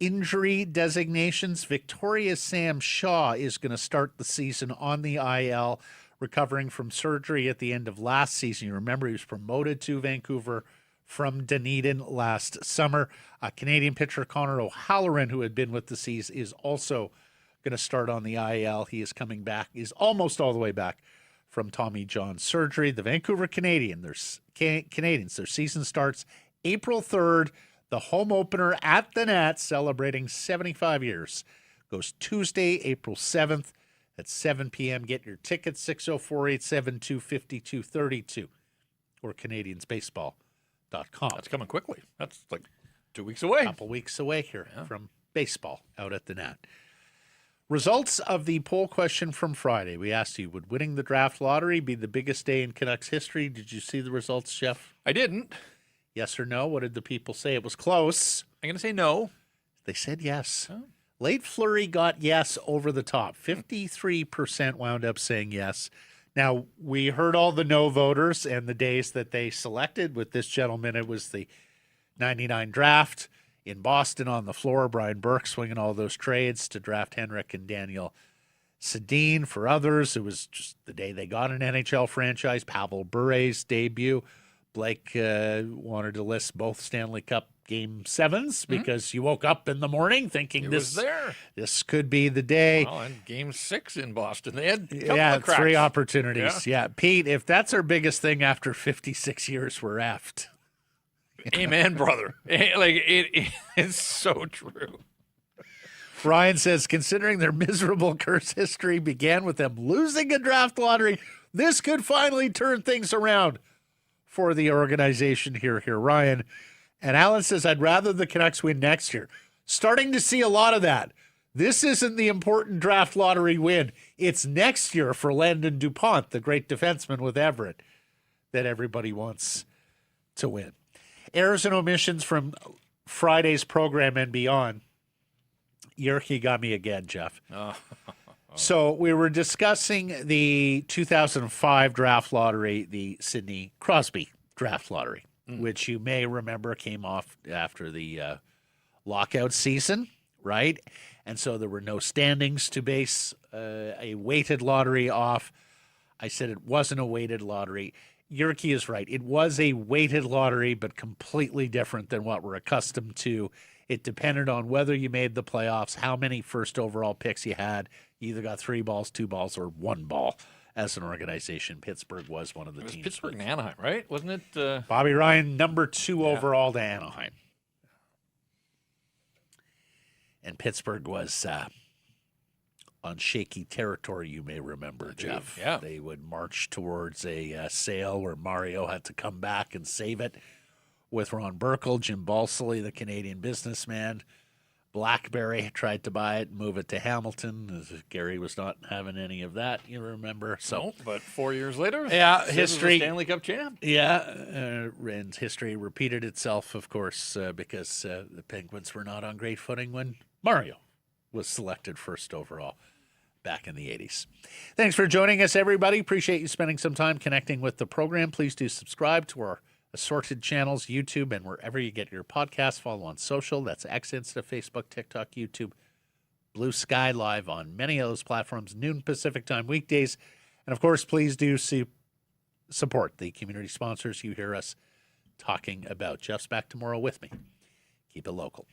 injury designations. Victoria's Sam Shaw is going to start the season on the IL, recovering from surgery at the end of last season. You remember he was promoted to Vancouver from Dunedin last summer. Canadian pitcher Connor O'Halloran, who had been with the Seas, is also going to start on the IL. He is coming back. He's almost all the way back from Tommy John surgery. The Vancouver Canadians, their season starts April 3rd. The home opener at the Nats, celebrating 75 years, goes Tuesday, April 7th at 7 p.m. Get your tickets, 604-872-5232 or CanadiansBaseball.com. That's coming quickly. That's like 2 weeks away. A couple weeks away here from baseball out at the Nat. Results of the poll question from Friday. We asked you, would winning the draft lottery be the biggest day in Canucks history? Did you see the results, Jeff? I didn't. Yes or no? What did the people say? It was close. I'm going to say no. They said yes. Oh. Late Fleury got yes over the top. 53% wound up saying yes. Now, we heard all the no voters and the days that they selected. With this gentleman, it was the 99 draft in Boston on the floor. Brian Burke swinging all those trades to draft Hronek and Daniel Sedin. For others, it was just the day they got an NHL franchise. Pavel Bure's debut. Blake wanted to list both Stanley Cup Game 7s because you woke up in the morning thinking this could be the day. Well, and Game 6 in Boston. They had a couple of cracks. 3 opportunities. Yeah. Pete, if that's our biggest thing after 56 years, we're effed. Amen, brother. It's so true. Ryan says, considering their miserable curse history began with them losing a draft lottery, this could finally turn things around for the organization here, Ryan. And Alan says, I'd rather the Canucks win next year. Starting to see a lot of that. This isn't the important draft lottery win. It's next year for Landon DuPont, the great defenseman with Everett, that everybody wants to win. Errors and omissions from Friday's program and beyond. Yerke got me again, Jeff. So we were discussing the 2005 draft lottery, the Sidney Crosby draft lottery, which you may remember came off after the lockout season, right? And so there were no standings to base a weighted lottery off. I said it wasn't a weighted lottery. Yerke is right. It was a weighted lottery, but completely different than what we're accustomed to. It depended on whether you made the playoffs, how many first overall picks you had. You either got 3 balls, 2 balls, or 1 ball as an organization. Pittsburgh was one of the teams. Pittsburgh and Anaheim, right? Wasn't it? Bobby Ryan, number 2 overall to Anaheim. And Pittsburgh was on shaky territory, you may remember, Jeff. Yeah. They would march towards a sale where Mario had to come back and save it with Ron Burkle, Jim Balsillie, the Canadian businessman. Blackberry tried to buy it and move it to Hamilton. Gary was not having any of that, you remember. So, but 4 years later, history, Stanley Cup champ. Yeah, and history repeated itself, of course, because the Penguins were not on great footing when Mario was selected first overall back in the 80s. Thanks for joining us, everybody. Appreciate you spending some time connecting with the program. Please do subscribe to our assorted channels, YouTube, and wherever you get your podcasts. Follow on social. That's X, Insta, Facebook, TikTok, YouTube, Blue Sky, live on many of those platforms, noon Pacific time weekdays. And, of course, please do support the community sponsors you hear us talking about. Jeff's back tomorrow with me. Keep it local.